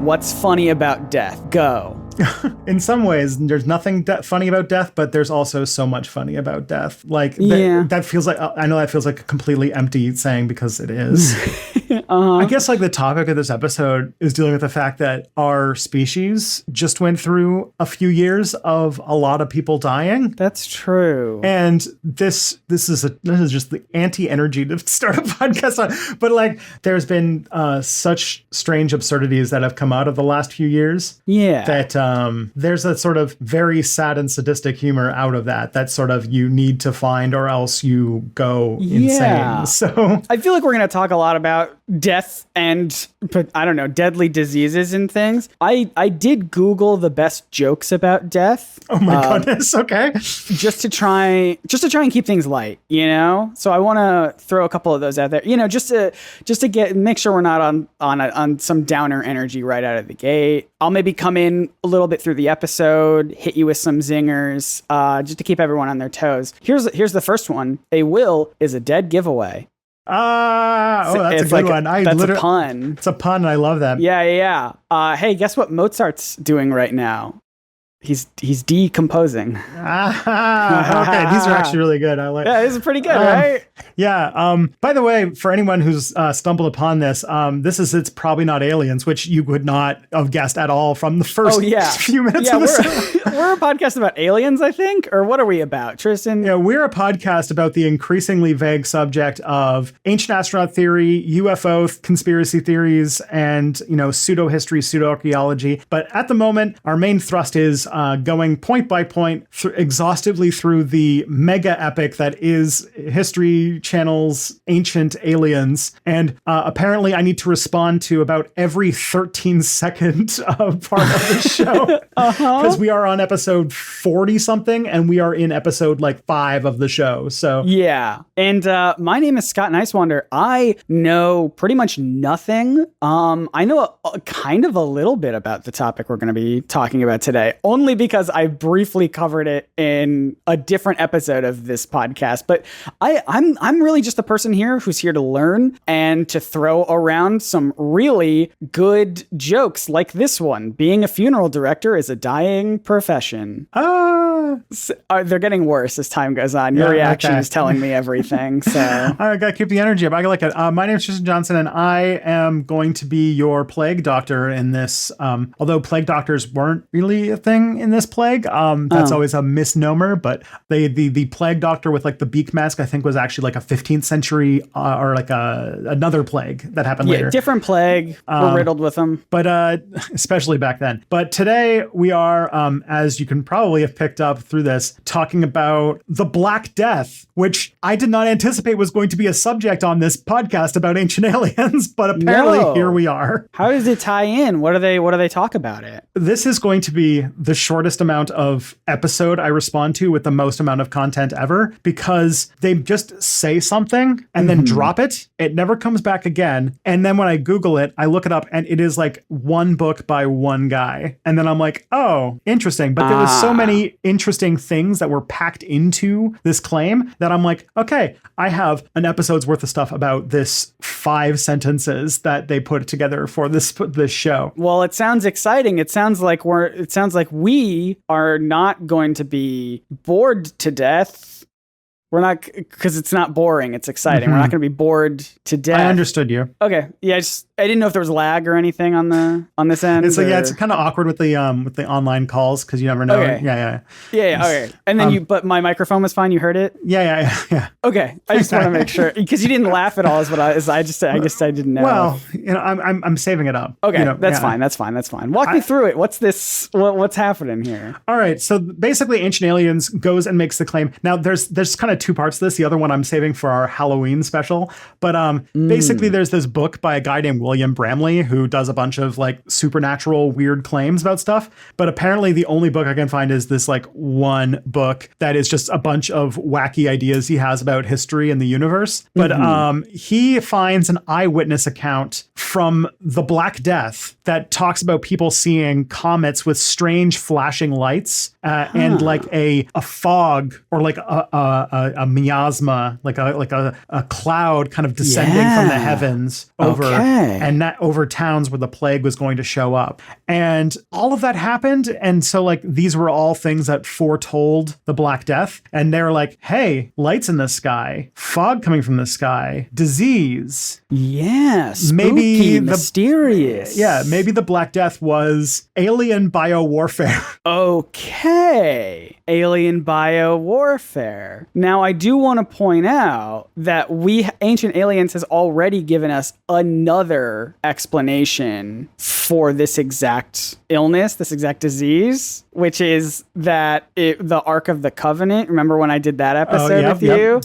what's funny about death? Go. In some ways, there's nothing funny about death, but there's also so much funny about death. Like, that feels like, I know that feels like a completely empty saying because it is. I guess like the topic of this episode is dealing with the fact that our species just went through a few years of a lot of people dying. That's true. And this is just the anti-energy to start a podcast on. But like, there's been such strange absurdities that have come out of the last few years. Yeah. That there's a sort of very sad and sadistic humor out of that sort of you need to find or else you go insane. So I feel like we're going to talk a lot about death and, I don't know, deadly diseases and things. I did Google the best jokes about death. Oh my goodness. Okay. Just to try and keep things light, you know? So I want to throw a couple of those out there, you know, just to make sure we're not on some downer energy right out of the gate. I'll maybe come in a little bit through the episode, hit you with some zingers, just to keep everyone on their toes. Here's the first one. A will is a dead giveaway. That's a good one. That's a pun. It's a pun. I love that. Yeah. Hey, guess what Mozart's doing right now? He's decomposing. Okay, these are actually really good. I like. Yeah, these are pretty good, right? Yeah. By the way, for anyone who's stumbled upon this, it's probably not aliens, which you would not have guessed at all from the first few minutes of this. We're a podcast about aliens, I think, or what are we about, Tristan? Yeah, we're a podcast about the increasingly vague subject of ancient astronaut theory, UFO conspiracy theories, and pseudo history, pseudo archaeology. But at the moment, our main thrust is going point by point exhaustively through the mega epic that is History Channel's Ancient Aliens. And apparently I need to respond to about every 13-second part of the show. Because we are on episode 40-something, and we are in episode 5 of the show. So yeah. And my name is Scott Nicewander. I know pretty much nothing. I know kind of a little bit about the topic we're going to be talking about today, only because I briefly covered it in a different episode of this podcast. But I'm really just the person here who's here to learn and to throw around some really good jokes like this one. Being a funeral director is a dying profession. They're getting worse as time goes on. Your reaction is telling me everything. So I gotta keep the energy up. I like it. My name is Tristan Johnson, and I am going to be your plague doctor in this. Although plague doctors weren't really a thing in this plague. That's always a misnomer. But the plague doctor with the beak mask, I think, was actually a 15th century or another plague that happened later. Different plague. We're riddled with them. But especially back then. But today we are, as you can probably have picked up through this, talking about the Black Death, which I did not anticipate was going to be a subject on this podcast about ancient aliens, but apparently here we are. How does it tie in? What do they talk about it? This is going to be the shortest amount of episode I respond to with the most amount of content ever, because they just say something and then drop it. It never comes back again. And then when I Google it, I look it up and it is one book by one guy. And then I'm like, oh, interesting. But there was so many interesting things that were packed into this claim that I'm like, okay, I have an episode's worth of stuff about this 5 sentences that they put together for this show. Well, it sounds exciting. It sounds like we are not going to be bored to death. We're not, because it's not boring. It's exciting. We're not going to be bored to death. I understood you. Okay. Yeah. I didn't know if there was lag or anything on this end. It's it's kind of awkward with the online calls because you never know. Okay. Yeah. Okay. And then but my microphone was fine. You heard it. Yeah. Okay. I just want to make sure, because you didn't laugh at all. Is what I didn't know. Well, I'm saving it up. Okay. That's fine. That's fine. Walk me through it. What's this? What's happening here? All right. So basically, Ancient Aliens goes and makes the claim. Now there's kind of 2 parts to this. The other one I'm saving for our Halloween special. But basically there's this book by a guy named William Bramley who does a bunch of supernatural weird claims about stuff. But apparently the only book I can find is this one book that is just a bunch of wacky ideas he has about history and the universe. But he finds an eyewitness account from the Black Death that talks about people seeing comets with strange flashing lights and a fog or a miasma, a cloud kind of descending from the heavens over. and that over towns where the plague was going to show up. And all of that happened. And so like these were all things that foretold the Black Death. And they're like, hey, lights in the sky, fog coming from the sky, disease. Yeah, spooky, maybe mysterious. Yeah, maybe the Black Death was alien biowarfare. Okay, alien biowarfare. Now, I do want to point out that Ancient Aliens has already given us another explanation for this exact illness, this exact disease, which is that the Ark of the Covenant. Remember when I did that episode with you?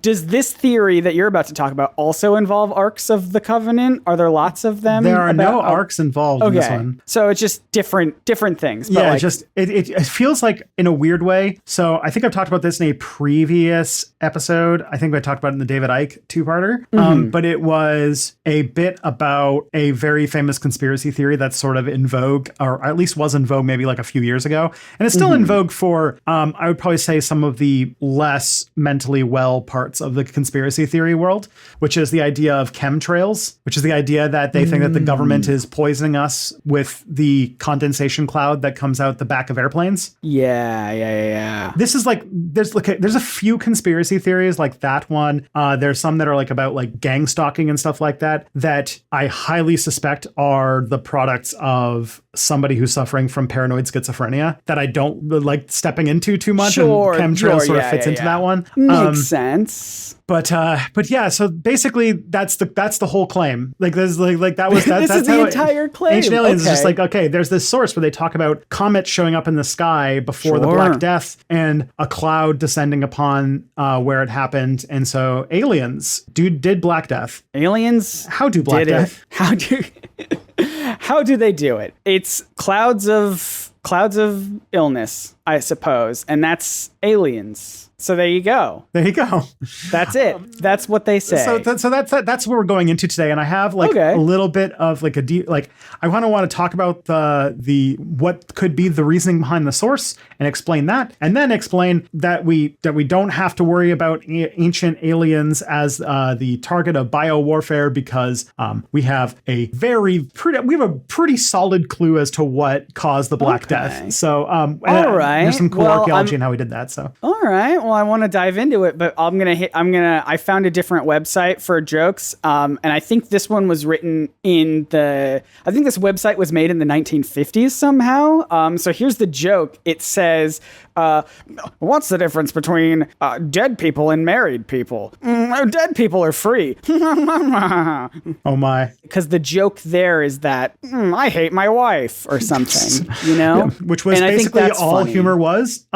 Does this theory that you're about to talk about also involve Arks of the Covenant? Are there lots of them? There are no arcs involved in this one. So it's just different things. But yeah, it feels like in a weird way. So I think I've talked about this in a previous episode. I think I talked about it in the David Icke two-parter. But it was a bit about a very famous conspiracy theory that's sort of in vogue, or at least was in vogue maybe like a few years ago. And it's still in vogue for, I would probably say, some of the less mentally well parts of the conspiracy theory world, which is the idea of chemtrails, which is the idea that they think that the government is poisoning us with the condensation cloud that comes out the back of airplanes. Yeah. This is like, there's a few conspiracy theories like that one. There's some that are like about like gang stalking and stuff like that I highly suspect are the products of somebody who's suffering from paranoid schizophrenia that I don't like stepping into too much. Sure, and chemtrails sort of fits into that one. Makes sense. But yeah, so basically that's the whole claim. Like there's like that was this that's is the entire claim. Ancient Aliens is just like, okay, there's this source where they talk about comets showing up in the sky before the Black Death and a cloud descending upon where it happened. And so aliens did Black Death. Aliens how do Black Death? How do they do it? It's clouds of illness, I suppose, and that's aliens. So there you go. That's it. That's what they say. So that's what we're going into today. And I have like a little bit of like I want to talk about the what could be the reasoning behind the source and explain that, and then explain that we don't have to worry about ancient aliens as the target of biowarfare because we have a pretty solid clue as to what caused the Black Death. So all right, there's some cool archaeology in how we did that. So all right. Well, I want to dive into it, but I found a different website for jokes. And I think this one was written I think this website was made in the 1950s somehow. So here's the joke. It says, what's the difference between dead people and married people? Dead people are free. Oh my. Because the joke there is that I hate my wife or something, you know? Yeah, which was basically all funny. Humor was,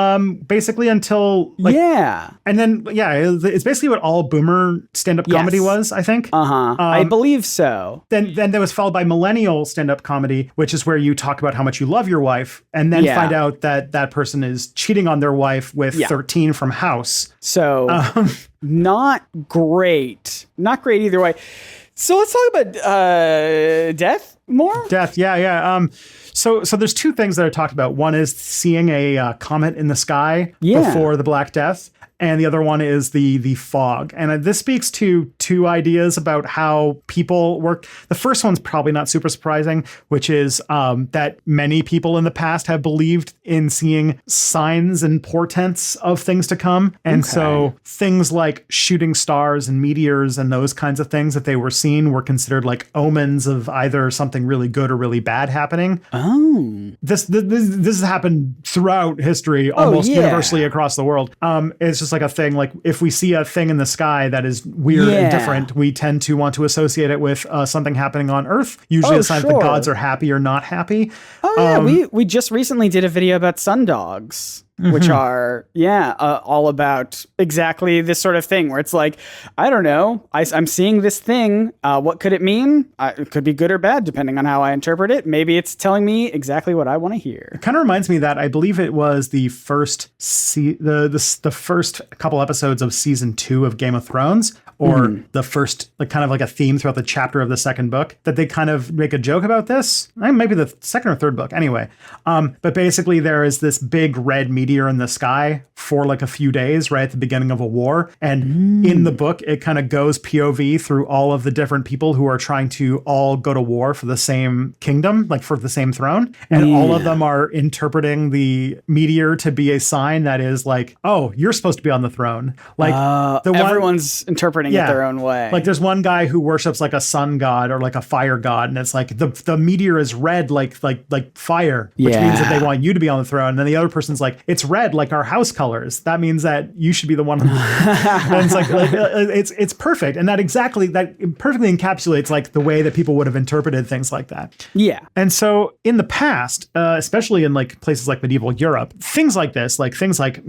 basically until and then it's basically what all boomer stand-up comedy was, I think. I believe so. Then there was followed by millennial stand-up comedy, which is where you talk about how much you love your wife and then find out that that person is cheating on their wife with 13 from House. So not great either way. So let's talk about death more. Death, yeah. So there's two things that I talked about. One is seeing a comet in the sky before the Black Death. And the other one is the fog. And this speaks to two ideas about how people work. The first one's probably not super surprising, which is that many people in the past have believed in seeing signs and portents of things to come. And so things like shooting stars and meteors and those kinds of things that they were seeing were considered like omens of either something really good or really bad happening. This has happened throughout history, almost universally across the world. It's just like a thing, like if we see a thing in the sky that is weird and different, we tend to want to associate it with something happening on Earth, usually a sign that the gods are happy or not happy. We just recently did a video about sundogs, which are all about exactly this sort of thing where it's like, I don't know, I'm seeing this thing, what could it mean? It could be good or bad depending on how I interpret it. Maybe it's telling me exactly what I want to hear. It kind of reminds me that I believe it was the first the first couple episodes of season 2 of Game of Thrones, or the first, like kind of like a theme throughout the chapter of the second book, that they kind of make a joke about this. Maybe the second or third book anyway. But basically there is this big red meteor meteor in the sky for like a few days right at the beginning of a war. And in the book, it kind of goes POV through all of the different people who are trying to all go to war for the same kingdom, like for the same throne. And all of them are interpreting the meteor to be a sign that is like, oh, you're supposed to be on the throne. Like everyone's interpreting it their own way. Like there's one guy who worships like a sun god or like a fire god. And it's like the meteor is red like fire, which means that they want you to be on the throne. And then the other person's like, it's red like our house colors. That means that you should be the one. And it's like it's perfect. And that perfectly encapsulates like the way that people would have interpreted things like that. Yeah. And so in the past, especially in like places like medieval Europe, things like this, like things like,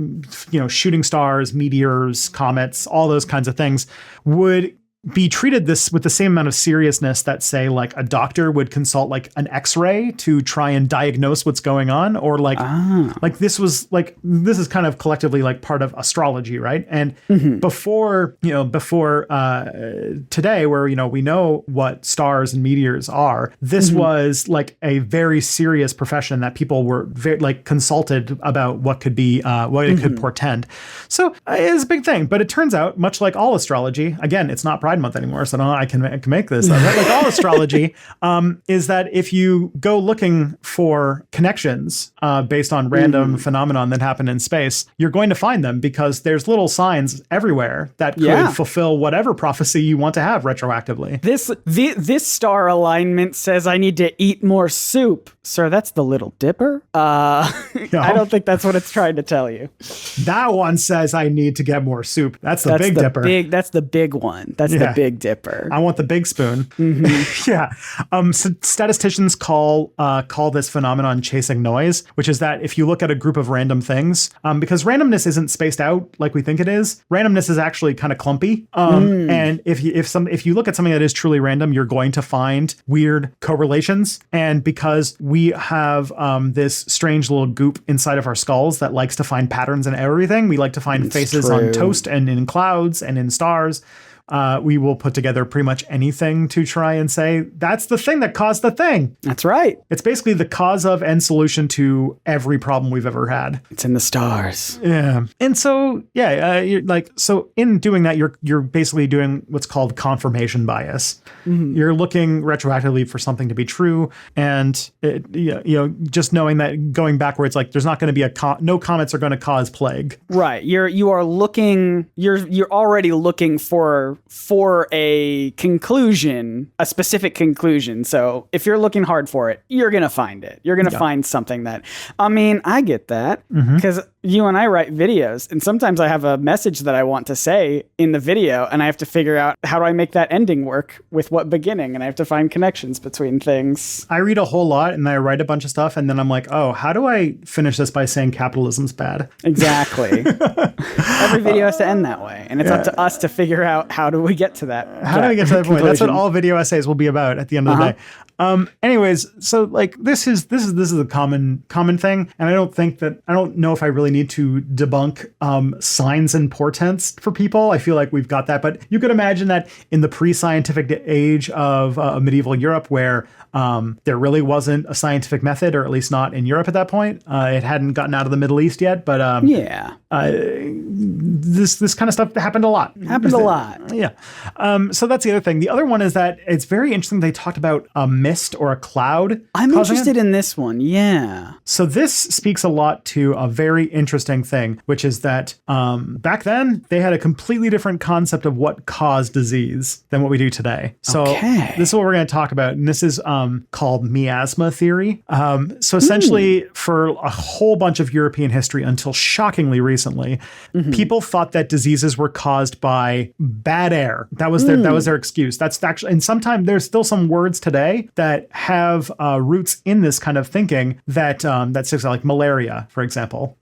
shooting stars, meteors, comets, all those kinds of things would be treated this with the same amount of seriousness that, say, like a doctor would consult like an X-ray to try and diagnose what's going on, or like this is kind of collectively like part of astrology, right? And before today, where we know what stars and meteors are, this was like a very serious profession that people were very like consulted about what could be what it could portend. So it's a big thing, but it turns out, much like all astrology, again, it's not Pride Month anymore, so I can make this. Like all astrology, is that if you go looking for connections based on random phenomenon that happen in space, you're going to find them because there's little signs everywhere that could fulfill whatever prophecy you want to have retroactively. This star alignment says I need to eat more soup. Sir, that's the Little Dipper? I don't think that's what it's trying to tell you. That one says I need to get more soup. That's the Big Dipper. That's the big one. That's the Big Dipper. I want the big spoon. Yeah. So statisticians call this phenomenon chasing noise, which is that if you look at a group of random things, because randomness isn't spaced out like we think it is, randomness is actually kind of clumpy. And if you look at something that is truly random, you're going to find weird correlations. And because we have this strange little goop inside of our skulls that likes to find patterns in everything, we like to find faces on toast and in clouds and in stars. We will put together pretty much anything to try and say, that's the thing that caused the thing. That's right. It's basically the cause of and solution to every problem we've ever had. It's in the stars. Yeah. And so, so in doing that, you're basically doing what's called confirmation bias. You're looking retroactively for something to be true. And, just knowing that going backwards, like there's not going to be no comets are going to cause plague. Right. You're already looking for a conclusion, a specific conclusion. So if you're looking hard for it, you're going to find it. You're going to find something that, I get that because you and I write videos, and sometimes I have a message that I want to say in the video, and I have to figure out how do I make that ending work with what beginning, and I have to find connections between things. I read a whole lot and I write a bunch of stuff, and then I'm like, oh, how do I finish this by saying capitalism's bad? Exactly. Every video has to end that way, and it's up to us to figure out how do we get to that. How do we get to that point? That's what all video essays will be about at the end of the day. Anyways, so like this is a common thing, and I don't know if I really need to debunk signs and portents for people. I feel like we've got that, but you could imagine that in the pre-scientific age of medieval Europe, where there really wasn't a scientific method, or at least not in Europe at that point. It hadn't gotten out of the Middle East yet, but this kind of stuff happened a lot. Yeah. So that's the other thing. The other one is that it's very interesting. They talked about a mist or a cloud. I'm interested in this one. Yeah. So this speaks a lot to a very interesting thing, which is that back then they had a completely different concept of what caused disease than what we do today. So this is what we're going to talk about. And this is called miasma theory. So essentially for a whole bunch of European history until shockingly recently, people thought that diseases were caused by bad air. That was their excuse. That's actually, and sometimes there's still some words today that have roots in this kind of thinking that sticks out, like malaria, for example.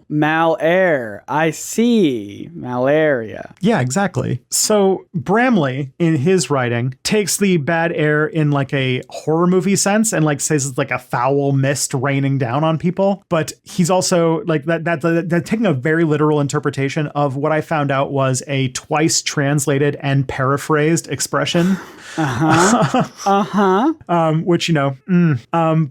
Malair. I see. Malaria. Yeah, exactly. So Bramley, in his writing, takes the bad air in like a horror movie sense and like says it's like a foul mist raining down on people. But he's also like that taking a very literal interpretation of what I found out was a twice translated and paraphrased expression. Which,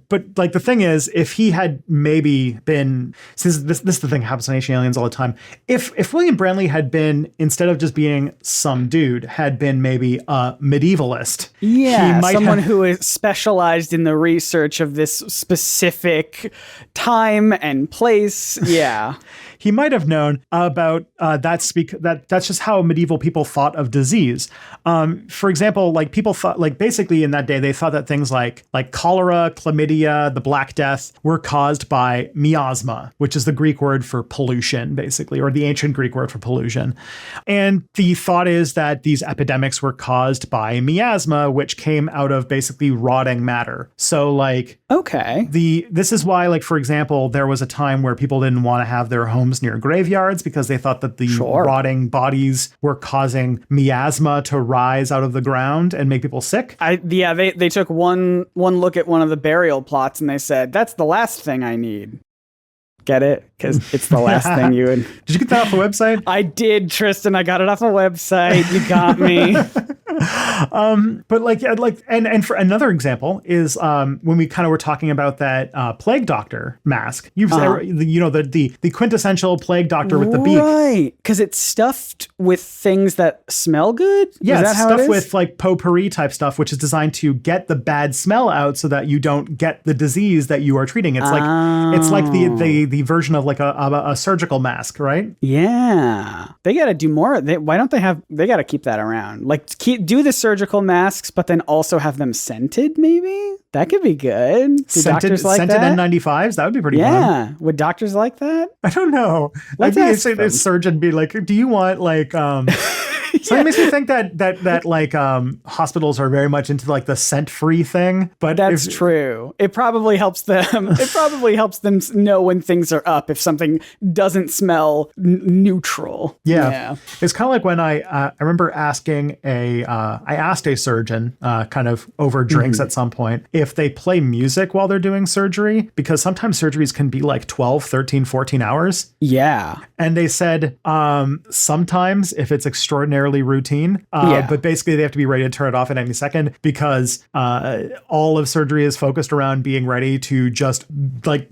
but like the thing is, if he had maybe been, since this is the thing that happens in Ancient Aliens all the time, if William Branley had been, instead of just being some dude, had been maybe a medievalist. Yeah, someone who is specialized in the research of this specific time and place. Yeah. He might have known about that's just how medieval people thought of disease. For example, like people thought, like basically in that day, they thought that things like cholera, chlamydia, the Black Death were caused by miasma, which is the Greek word for pollution, basically, or the ancient Greek word for pollution. And the thought is that these epidemics were caused by miasma, which came out of basically rotting matter. So like, okay, this is why, like, for example, there was a time where people didn't want to have their homes near graveyards because they thought that the rotting bodies were causing miasma to rise out of the ground and make people sick. They took one look at one of the burial plots and they said, that's the last thing I need. Get it? Because it's the last thing you would... Did you get that off a website? I did, Tristan. I got it off a website. You got me. But and for another example is when we kind of were talking about that plague doctor mask. The quintessential plague doctor with the beak, right? Because it's stuffed with things that smell good. Yeah, is that how stuff it is? with like potpourri type stuff, which is designed to get the bad smell out so that you don't get the disease that you are treating. It's like the version of like a surgical mask, right? Yeah, they got to do more. Why don't they have? They got to keep that around. Like do the surgical masks, but then also have them scented. Maybe that could be good. Do doctors like scented that? N95s? That would be pretty fun. Yeah, would doctors like that? I don't know. Let's ask them. A surgeon be like, "Do you want like?" So it makes me think that like hospitals are very much into like the scent-free thing. But that's true. It probably helps them. It probably helps them know when things are up if something doesn't smell neutral. Yeah. It's kind of like when I remember asking I asked a surgeon kind of over drinks at some point if they play music while they're doing surgery, because sometimes surgeries can be like 12, 13, 14 hours. Yeah. And they said sometimes if it's extraordinarily routine, but basically they have to be ready to turn it off at any second because all of surgery is focused around being ready to just like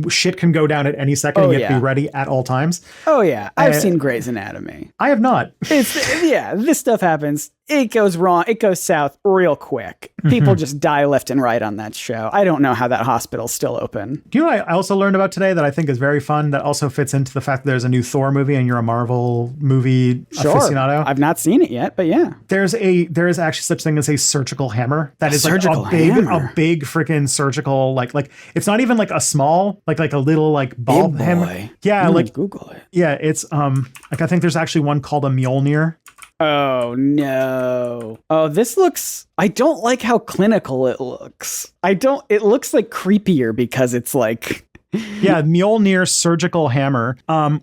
shit can go down at any second and you have to be ready at all times. Oh yeah. I've seen Grey's Anatomy. I have not. This stuff happens. It goes wrong. It goes south real quick. People just die left and right on that show. I don't know how that hospital's still open. Do you know what I also learned about today that I think is very fun that also fits into the fact that there's a new Thor movie and you're a Marvel movie aficionado? I've not seen it yet, but yeah. There is actually such thing as a surgical hammer. That is like a big freaking surgical, like it's not even like a small, like a little like ball hammer. Yeah, like Google it. Yeah, it's like I think there's actually one called a Mjolnir. Oh no. Oh, this looks, I don't like how clinical it looks. It looks like creepier because it's like yeah, Mjolnir surgical hammer,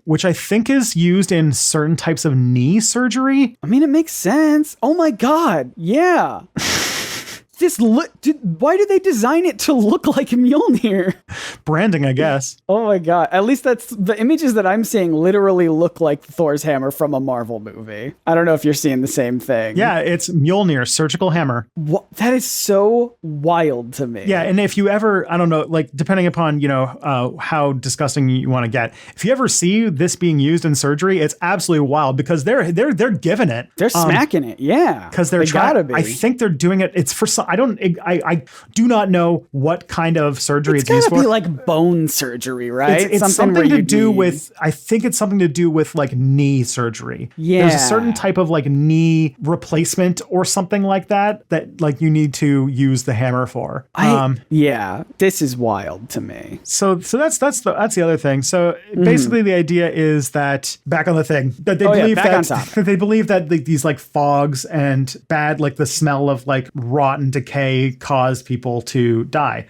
which I think is used in certain types of knee surgery. I mean, it makes sense. Oh my God. Yeah. Why did they design it to look like Mjolnir? Branding, I guess. Oh my God. At least that's the images that I'm seeing literally look like Thor's hammer from a Marvel movie. I don't know if you're seeing the same thing. Yeah, it's Mjolnir surgical hammer. That is so wild to me. Yeah, and if you ever, I don't know, like depending upon, how disgusting you want to get, if you ever see this being used in surgery, it's absolutely wild because they're giving it. They're smacking it. Yeah. Because they gotta be. I think they're doing it. It's for some, I do not know what kind of surgery it's used for. It's gotta be like bone surgery, right? It's something to do with, I think it's something to do with like knee surgery. Yeah. There's a certain type of like knee replacement or something like that like you need to use the hammer for. Yeah, this is wild to me. So that's the other thing. So basically the idea is that back on the thing that they believe that these like fogs and bad, like the smell of like rotten decay caused people to die.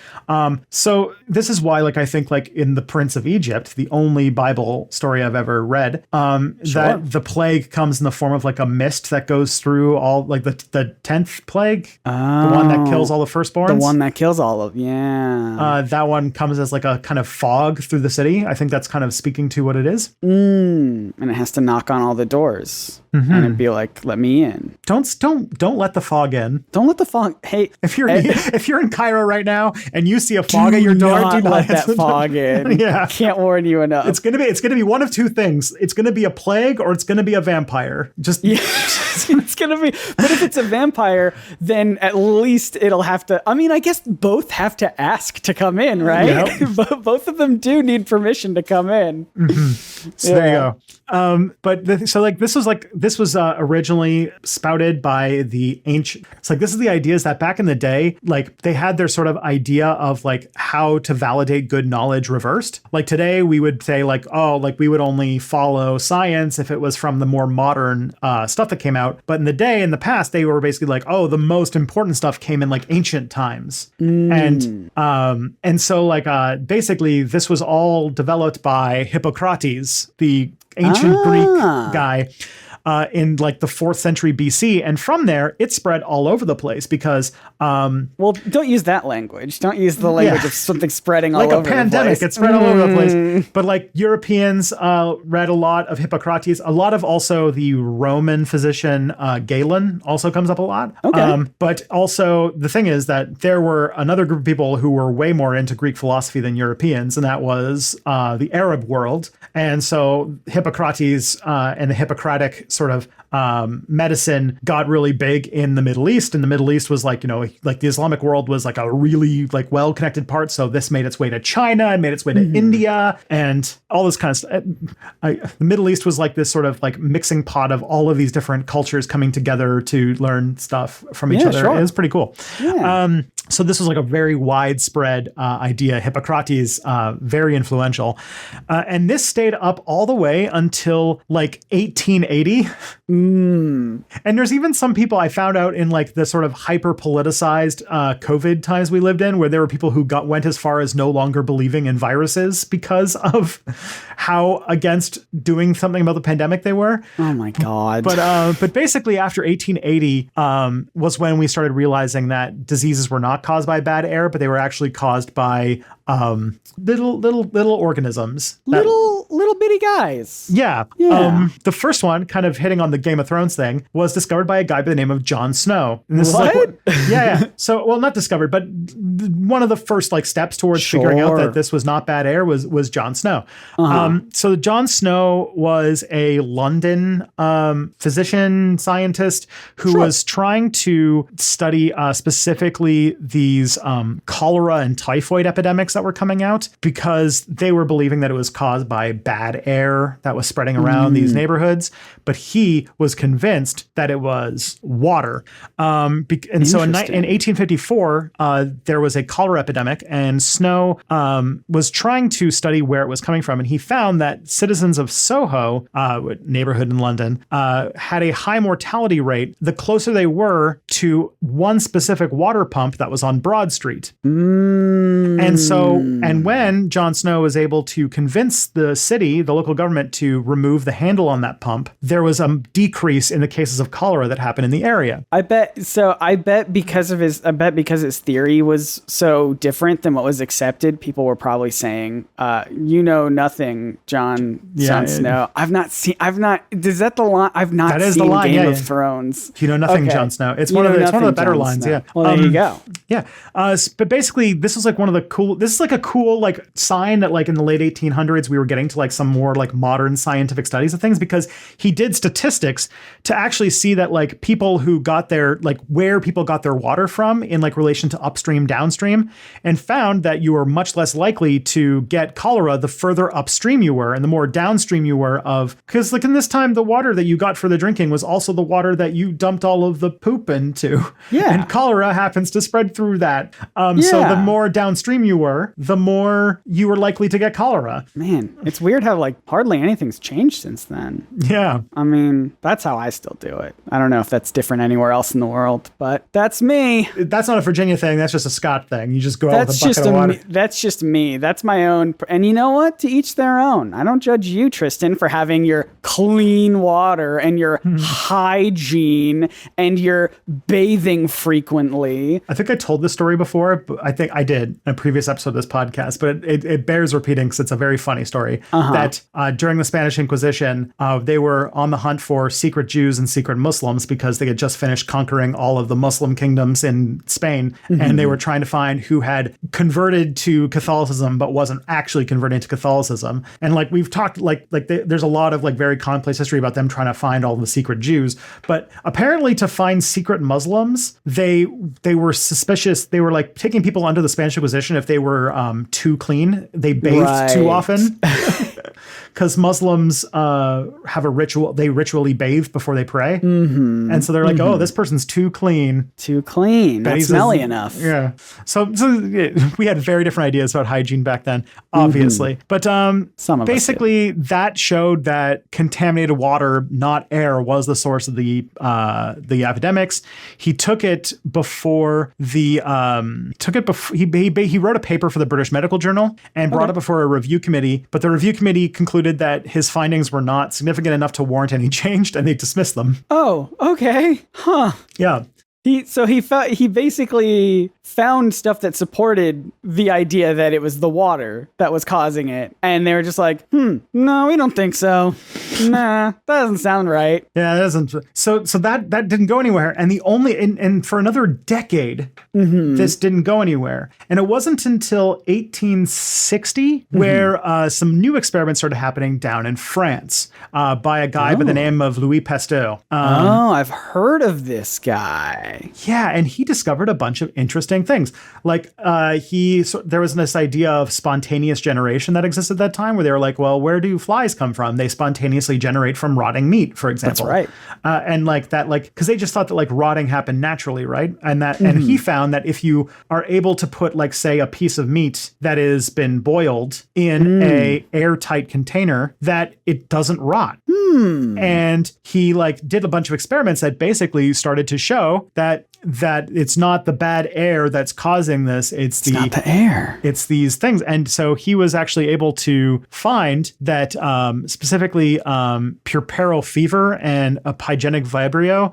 So this is why, like, I think like in the Prince of Egypt, the only Bible story I've ever read, that the plague comes in the form of like a mist that goes through all, like the 10th plague, the one that kills kills all the firstborns. The one that kills all of, yeah. That one comes as like a kind of fog through the city. I think that's kind of speaking to what it is. And it has to knock on all the doors and it'd be like, let me in. Don't let the fog in. Don't let the fog. Hey, if you're in Cairo right now and you see a fog at your door, do not let that fog in. Yeah, can't warn you enough. It's gonna be one of two things. It's gonna be a plague or it's gonna be a vampire. It's gonna be. But if it's a vampire, then at least it'll have to. I mean, I guess both have to ask to come in, right? Yep. Both of them do need permission to come in. So there you go. This was originally spouted by the ancient. It's like, this is the idea is that back in the day, like they had their sort of idea of like how to validate good knowledge reversed. Like today we would say like, oh, like we would only follow science if it was from the more modern stuff that came out. But in the past, they were basically like, oh, the most important stuff came in like ancient times. And so like basically this was all developed by Hippocrates, the ancient Greek guy. In like the 4th century BC. And from there, it spread all over the place because... well, don't use that language. Don't use the language of something spreading all over the place. Like a pandemic, it spread all over the place. But like Europeans read a lot of Hippocrates. A lot of also the Roman physician Galen also comes up a lot. Okay. But also the thing is that there were another group of people who were way more into Greek philosophy than Europeans, and that was the Arab world. And so Hippocrates and the Hippocratic sort of medicine got really big in the Middle East. And the Middle East was like, like the Islamic world was like a really like well-connected part. So this made its way to China and made its way to India and all this kind of stuff. The Middle East was like this sort of like mixing pot of all of these different cultures coming together to learn stuff from each other. Sure. It was pretty cool. Yeah. So this was like a very widespread idea. Hippocrates, very influential. And this stayed up all the way until like 1880. And there's even some people I found out in like the sort of hyper politicized COVID times we lived in, where there were people who went as far as no longer believing in viruses because of how against doing something about the pandemic they were. Oh my God. But basically after 1880 was when we started realizing that diseases were not caused by bad air, but they were actually caused by little organisms. Little bitty guys. Yeah. The first one, kind of hitting on the Game of Thrones thing, was discovered by a guy by the name of Jon Snow. And this What? is like, yeah. So, well, not discovered, but one of the first like steps towards figuring out that this was not bad air was Jon Snow. So Jon Snow was a London physician scientist who was trying to study specifically these cholera and typhoid epidemics that were coming out because they were believing that it was caused by bad air that was spreading around these neighborhoods. But he was convinced that it was water. And so in 1854, there was a cholera epidemic, and Snow was trying to study where it was coming from. And he found that citizens of Soho, neighborhood in London, had a high mortality rate the closer they were to one specific water pump that was on Broad Street. And when Jon Snow was able to convince the city, the local government, to remove the handle on that pump, there was a decrease in the cases of cholera that happened in the area. I bet because his theory was so different than what was accepted, people were probably saying, you know nothing, Jon Snow. Is that the line? I've not seen Game of Thrones. You know nothing, Jon Snow. It's one of the better lines. Snow. Yeah. Well, there you go. Yeah. But basically this was like this is like a cool like sign that like in the late 1800s, we were getting to like some more like modern scientific studies of things, because he did statistics to actually see that like people who got their, like where people got their water from in like relation to upstream, downstream, and found that you were much less likely to get cholera the further upstream you were and the more downstream you were because like in this time, the water that you got for the drinking was also the water that you dumped all of the poop into. Yeah. And cholera happens to spread through that. So the more downstream you were, the more you were likely to get cholera. Man, it's weird how like hardly anything's changed since then. Yeah. I mean, that's how I still do it. I don't know if that's different anywhere else in the world, but that's me. That's not a Virginia thing. That's just a Scott thing. You just go out with a bucket of water. That's just me. That's my own. And you know what? To each their own. I don't judge you, Tristan, for having your clean water and your hygiene and your bathing frequently. I think I told this story before, but I think I did in a previous episode of this podcast, but it bears repeating because it's a very funny story that during the Spanish Inquisition, they were on the hunt for secret Jews and secret Muslims because they had just finished conquering all of the Muslim kingdoms in Spain. And they were trying to find who had converted to Catholicism, but wasn't actually converting to Catholicism. And like we've talked, there's a lot of like very commonplace history about them trying to find all the secret Jews. But apparently to find secret Muslims, they were suspicious. They were like taking people under the Spanish Inquisition if they were too clean. They bathed too often. Because Muslims have a ritual. They ritually bathe before they pray. And so they're like, oh, this person's too clean. Too clean. Not smelly enough. Yeah. So we had very different ideas about hygiene back then, obviously. But basically that showed that contaminated water, not air, was the source of the epidemics. He took it before he wrote a paper for the British Medical Journal and brought it before a review committee. But the review committee concluded that his findings were not significant enough to warrant any change, and they dismissed them. Oh, okay. Huh. Yeah. He basically found stuff that supported the idea that it was the water that was causing it. And they were just like, no, we don't think so. Nah, that doesn't sound right. Yeah, it doesn't. So that didn't go anywhere. And and for another decade, this didn't go anywhere. And it wasn't until 1860 where some new experiments started happening down in France by a guy by the name of Louis Pasteur. I've heard of this guy. Yeah, and he discovered a bunch of interesting things. Like there was this idea of spontaneous generation that existed at that time, where they were like, well, where do flies come from? They spontaneously generate from rotting meat, for example. That's right. And like that, like, because they just thought that like rotting happened naturally, right? And and he found that if you are able to put, like, say, a piece of meat that has been boiled in a airtight container, that it doesn't rot. And he like did a bunch of experiments that basically started to show that it's not the bad air that's causing this. It's not the air. It's these things. And so he was actually able to find that specifically puerperal fever and a pyogenic vibrio.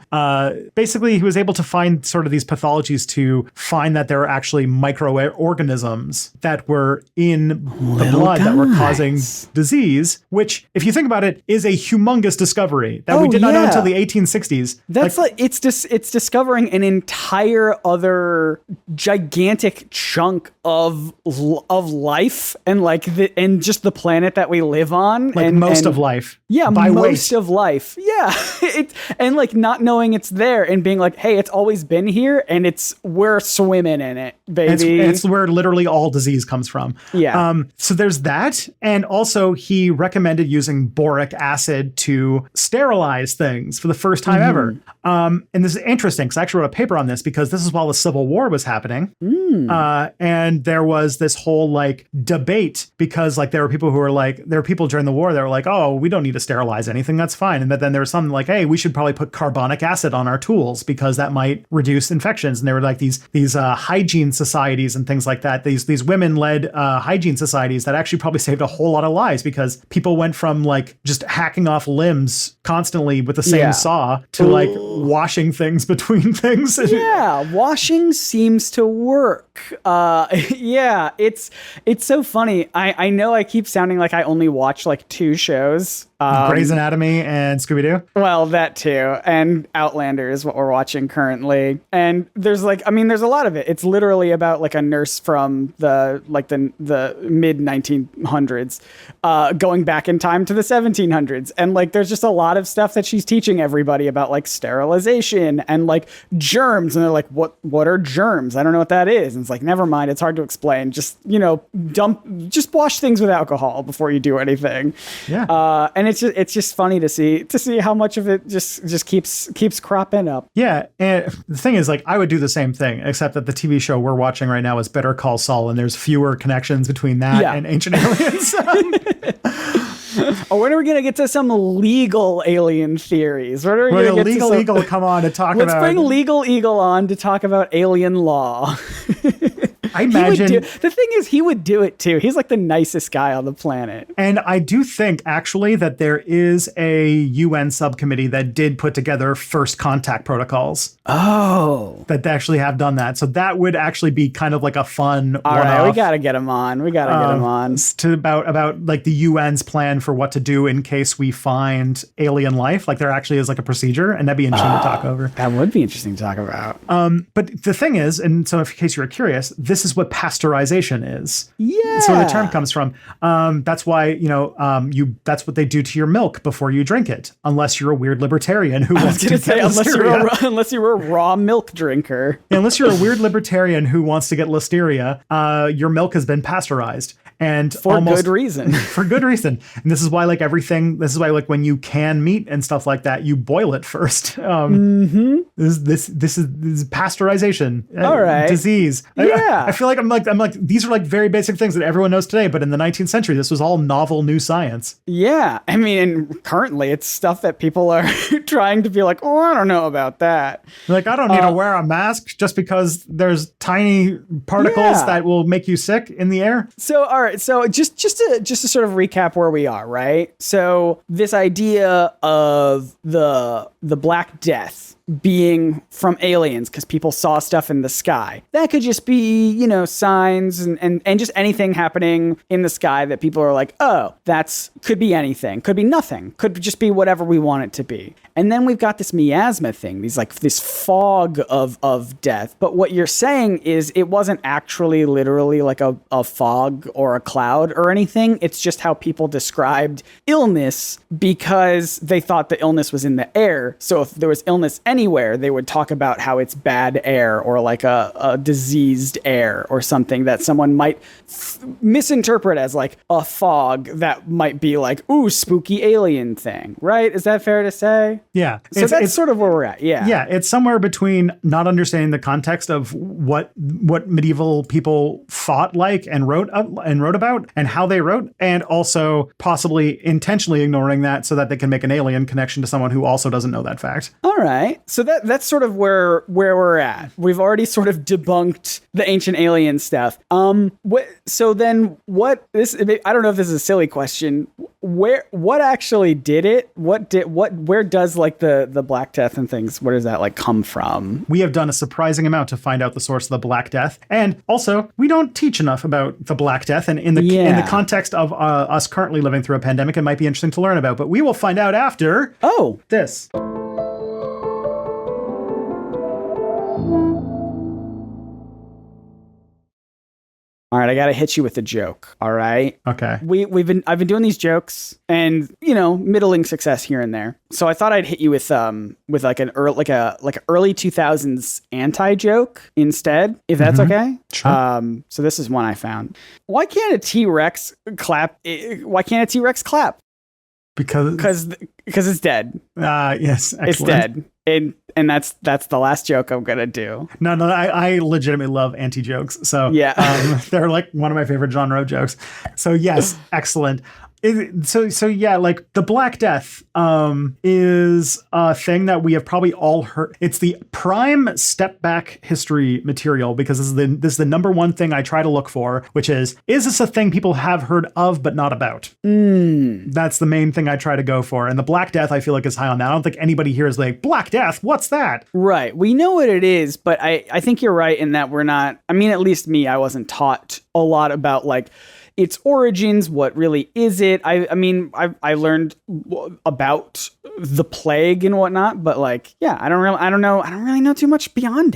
Basically, he was able to find sort of these pathologies to find that there are actually microorganisms that were in the blood that were causing disease, which, if you think about it, is a humongous discovery that we did not know until the 1860s. That's like it's discovering an entire other gigantic chunk of life and and just the planet that we live on, like most of life. Yeah, by most weight. of life. Yeah, and like not knowing it's there and being like, hey, it's always been here and we're swimming in it, baby. It's where literally all disease comes from. Yeah. So there's that, and also he recommended using boric acid to sterilize things for the first time ever. And this is interesting because I actually wrote a paper on this because this is while the Civil War was happening. And there was this whole like debate because like there were people during the war that were like, oh, we don't need to sterilize anything, that's fine. And then there was something like, hey, we should probably put carbonic acid on our tools because that might reduce infections. And there were like these hygiene societies and things like that. These women-led hygiene societies that actually probably saved a whole lot of lives because people went from like just hacking off limbs constantly with the same saw to like washing things between things. Yeah, washing seems to work. Yeah, it's so funny. I know I keep sounding like I only watch like two shows. Grey's Anatomy and Scooby-Doo? Well, that too. And Outlander is what we're watching currently. And there's there's a lot of it. It's literally about like a nurse from the mid 1900s going back in time to the 1700s. And like there's just a lot of stuff that she's teaching everybody about like sterilization and like germs. And they're like, what are germs? I don't know what that is. And it's like, never mind. It's hard to explain. Just, just wash things with alcohol before you do anything. Yeah. And it's just funny to see how much of it just keeps cropping up. Yeah, and the thing is, like, I would do the same thing, except that the TV show we're watching right now is Better Call Saul, and there's fewer connections between that and Ancient Aliens. Oh, when are we going to get to some legal alien theories? When are we going to get Legal Eagle come on to talk about... Let's bring Legal Eagle on to talk about alien law. I imagine the thing is, he would do it too. He's like the nicest guy on the planet. And I do think actually that there is a UN subcommittee that did put together first contact protocols. Oh, That they actually have done that. So that would actually be kind of like a fun all one-off. right. We got to get him on. To about like the UN's plan for what to do in case we find alien life. Like there actually is like a procedure, and that'd be interesting to talk over. That would be interesting to talk about. But the thing is, and so in case you're curious, this is what pasteurization is. Yeah. So where the term comes from. That's why, that's what they do to your milk before you drink it, unless you're a weird libertarian who wants to get listeria. Unless you're a raw milk drinker. Unless you're a weird libertarian who wants to get listeria, your milk has been pasteurized. And for good reason. For good reason. And this is why this is why when you can meat and stuff like that, you boil it first. This is pasteurization. All right. Disease. Yeah. I feel like I'm like these are like very basic things that everyone knows today, but in the 19th century, this was all novel new science. Yeah. I mean, and currently it's stuff that people are trying to be like, oh, I don't know about that. Like, I don't need to wear a mask just because there's tiny particles that will make you sick in the air. So, all right. So just to sort of recap where we are, right? So this idea of the Black Death being from aliens because people saw stuff in the sky. That could just be, signs and just anything happening in the sky that people are like, oh, could be anything, could be nothing, could just be whatever we want it to be. And then we've got this miasma thing, this fog of death. But what you're saying is it wasn't actually literally like a fog or a cloud or anything. It's just how people described illness because they thought the illness was in the air. So if there was illness anywhere, they would talk about how it's bad air or like a diseased air or something that someone might misinterpret as like a fog that might be like, ooh, spooky alien thing, right? Is that fair to say? Yeah. So that's sort of where we're at. Yeah. Yeah. It's somewhere between not understanding the context of what medieval people thought like and wrote about and how they wrote, and also possibly intentionally ignoring that so that they can make an alien connection to someone who also doesn't know that fact. All right. So that's sort of where we're at. We've already sort of debunked the ancient alien stuff. So then what I don't know if this is a silly question. What actually did it? Where does like the Black Death and things, where does that like come from? We have done a surprising amount to find out the source of the Black Death. And also, we don't teach enough about the Black Death. And in the context of us currently living through a pandemic, it might be interesting to learn about. But we will find out after this. All right, I got to hit you with a joke. All right. Okay. I've been doing these jokes and, middling success here and there. So I thought I'd hit you with like an early early 2000s anti-joke instead, if that's okay. Sure. So this is one I found. Why can't a T-Rex clap? Why can't a T-Rex clap? Because it's dead. Yes. Excellent. It's dead. And that's the last joke I'm gonna do. No, I legitimately love anti-jokes. So yeah, they're like one of my favorite genre of jokes. So yes, excellent. So yeah, like the Black Death is a thing that we have probably all heard. It's the prime step back history material because this is the number one thing I try to look for, which is this a thing people have heard of but not about? That's the main thing I try to go for. And the Black Death I feel like is high on that. I don't think anybody here is like, Black Death, what's that? Right. We know what it is, but I think you're right in that we're not, I mean, at least me, I wasn't taught a lot about like its origins, what really is it? I mean, I learned about the plague and whatnot, but like, yeah, I don't really know too much beyond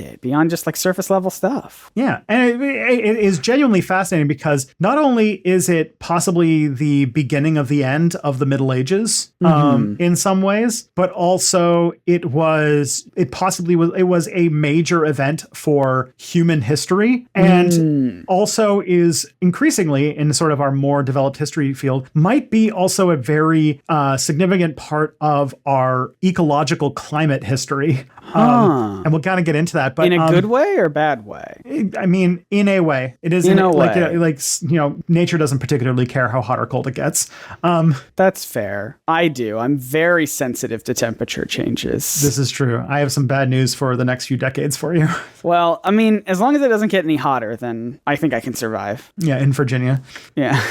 just like surface level stuff. Yeah, and it is genuinely fascinating because not only is it possibly the beginning of the end of the Middle Ages in some ways, but also it was a major event for human history, and also is increasingly in sort of our more developed history field, might be also a very significant part of our ecological climate history. And we'll kind of get into that, but in a good way or bad way? I mean, in a way, it is In a like, way. nature doesn't particularly care how hot or cold it gets. That's fair. I do. I'm very sensitive to temperature changes. This is true. I have some bad news for the next few decades for you. Well, I mean, as long as it doesn't get any hotter, then I think I can survive. Yeah, in Virginia. Yeah.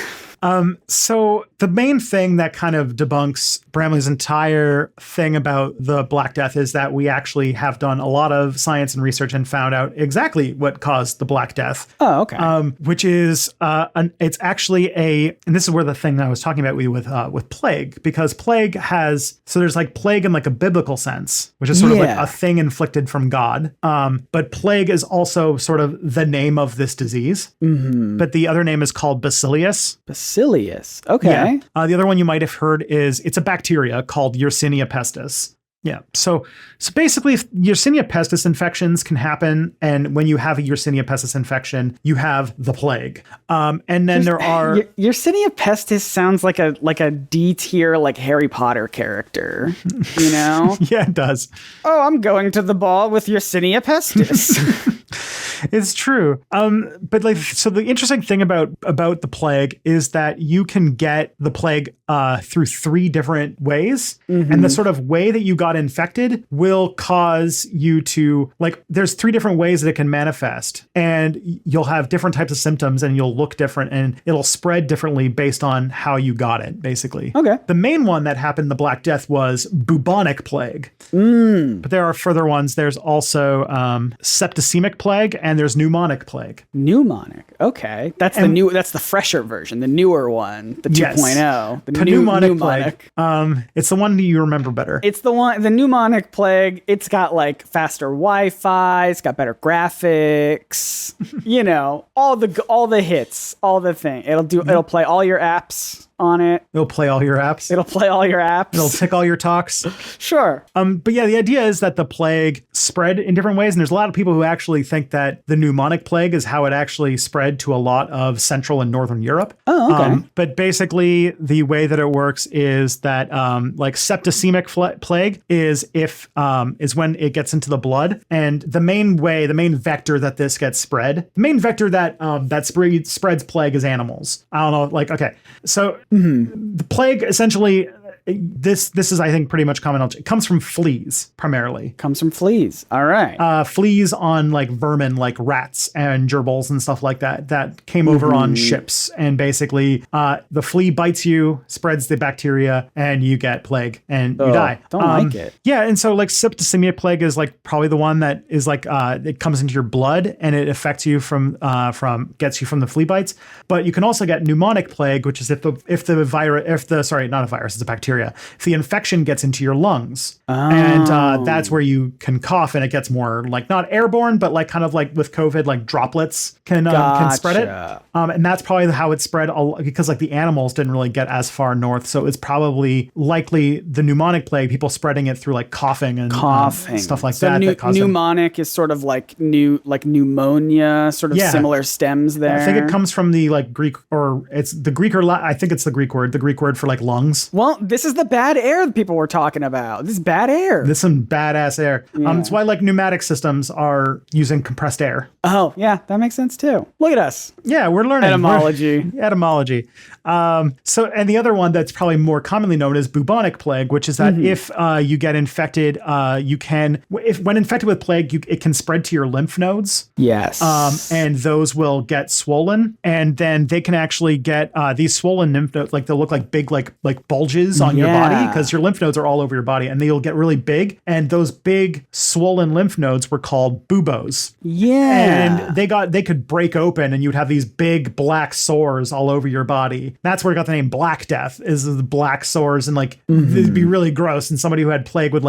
So the main thing that kind of debunks Bramley's entire thing about the Black Death is that we actually have done a lot of science and research and found out exactly what caused the Black Death. Oh, okay. Which is, it's actually and this is where the thing that I was talking about with plague, because plague there's like plague in like a biblical sense, which is sort of like a thing inflicted from God. But plague is also sort of the name of this disease. Mm-hmm. But the other name is called Bacillus. Bacillus. Okay. Yeah. The other one you might have heard is it's a bacteria called Yersinia pestis. Yeah. So basically, Yersinia pestis infections can happen, and when you have a Yersinia pestis infection, you have the plague. And then there are Yersinia pestis sounds like a D tier like Harry Potter character. You know? Yeah, it does. Oh, I'm going to the ball with Yersinia pestis. It's true. But so the interesting thing about the plague is that you can get the plague through 3 different ways. Mm-hmm. And the sort of way that you got infected will cause you to, there's 3 different ways that it can manifest. And you'll have different types of symptoms and you'll look different and it'll spread differently based on how you got it, basically. Okay. The main one that happened in the Black Death was bubonic plague. But there are further ones. There's also septicemic plague and there's pneumonic plague. Pneumonic. Okay. That's the fresher version, the newer one, the 2.0. Yes. The pneumonic plague. It's the one that you remember better. It's the pneumonic plague. It's got faster Wi-Fi, it's got better graphics, all the hits, all the thing. It'll play all your apps on it. It'll play all your apps. It'll tick all your talks. Sure. But yeah, the idea is that the plague spread in different ways. And there's a lot of people who actually think that the pneumonic plague is how it actually spread to a lot of Central and Northern Europe. Oh, okay. But basically the way that it works is that septicemic plague is when it gets into the blood. And the main vector that this gets spread, the main vector that spreads plague is animals. I don't know, okay. So the plague essentially, this is, I think, pretty much common knowledge. It comes from fleas, primarily. Comes from fleas. All right. Fleas on vermin like rats and gerbils and stuff like that came over on ships. And basically the flea bites you, spreads the bacteria, and you get plague and you die. Don't like it. Yeah. And so septicemia plague is probably the one that is it comes into your blood and it affects you gets you from the flea bites. But you can also get pneumonic plague, which is if it's a bacteria. If the infection gets into your lungs, and that's where you can cough, and it gets more not airborne, but kind of with COVID, droplets can spread it. And that's probably how it spread, because the animals didn't really get as far north, so it's probably likely the pneumonic plague, people spreading it through coughing and stuff like that. So pneumonic is sort of pneumonia, sort of similar stems there. I think it comes from the Greek, or it's the Greek or I think it's the Greek word for lungs. Well, this is the bad air that people were talking about. This is bad air. This is some badass air. Yeah. It's why pneumatic systems are using compressed air. Oh, yeah, that makes sense too. Look at us. Yeah, we're learning. Etymology. Etymology. And the other one that's probably more commonly known as bubonic plague, which is that if you get infected, when infected with plague, it can spread to your lymph nodes. Yes. And those will get swollen, and then they can actually get these swollen lymph nodes, they'll look like big, like bulges on your body, because your lymph nodes are all over your body, and they'll get really big. And those big swollen lymph nodes were called buboes. Yeah. And they could break open, and you'd have these big black sores all over your body. That's where it got the name Black Death, is the black sores, and it'd be really gross. And somebody who had plague would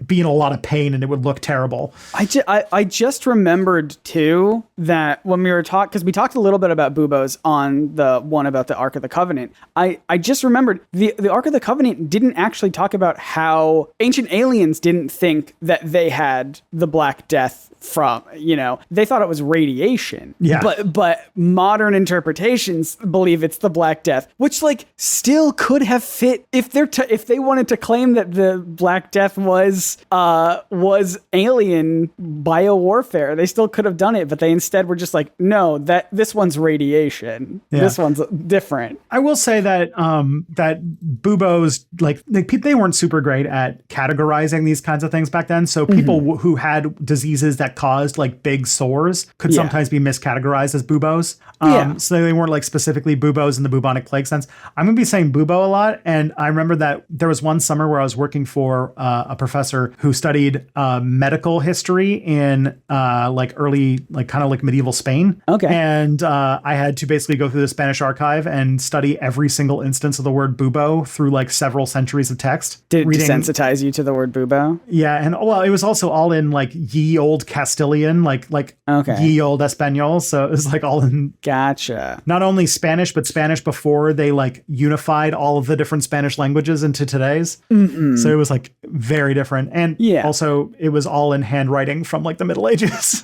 be in a lot of pain, and it would look terrible. I just remembered too that when we were because we talked a little bit about buboes on the one about the Ark of the Covenant. I just remembered the Ark of the Covenant point, didn't actually talk about how ancient aliens didn't think that they had the Black Death from, they thought it was radiation. Yeah. But modern interpretations believe it's the Black Death, which still could have fit if they wanted to claim that the Black Death was alien biowarfare. They still could have done it, but they instead were just like, no, that this one's radiation. Yeah. This one's different. I will say that that buboes, they weren't super great at categorizing these kinds of things back then. So people who had diseases that caused big sores could sometimes be miscategorized as buboes. So they weren't specifically buboes in the bubonic plague sense. I'm going to be saying bubo a lot. And I remember that there was one summer where I was working for a professor who studied medical history in early, kind of medieval Spain. Okay. And I had to basically go through the Spanish archive and study every single instance of the word bubo through several centuries of text. Did it desensitize you to the word bubo? Yeah. And it was also all in ye old Castilian, ye old Espanol. So it was all in. Gotcha. Not only Spanish, but Spanish before they unified all of the different Spanish languages into today's. So it was very different. And also it was all in handwriting from the Middle Ages.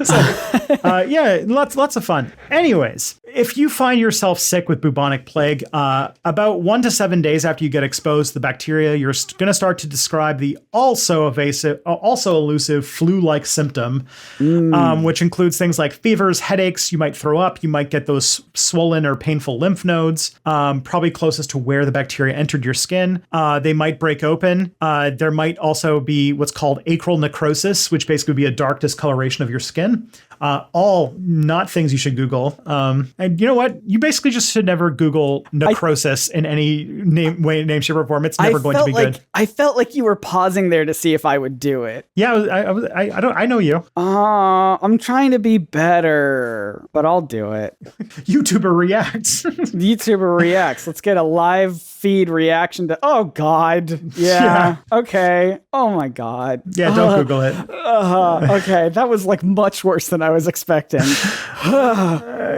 Lots of fun. Anyways, if you find yourself sick with bubonic plague, about 1 to 7 days after you get exposed to the bacteria, you're going to start to describe the also elusive flu-like symptom, which includes things like fevers, headaches. You might throw up. You might get those swollen or painful lymph nodes, probably closest to where the bacteria entered your skin. They might break open. There might also be what's called acral necrosis, which basically would be a dark discoloration of your skin. All not things you should Google. And you know what? You basically just should never Google necrosis in any name, shape, or form. It's never going to be good. I felt like you were pausing there to see if I would do it. Yeah, I know you. I'm trying to be better, but I'll do it. YouTuber reacts. YouTuber reacts. Let's get a live feed reaction to. Oh God. Yeah. Okay. Oh my God. Yeah. Don't Google it. Okay. That was much worse than I was expecting.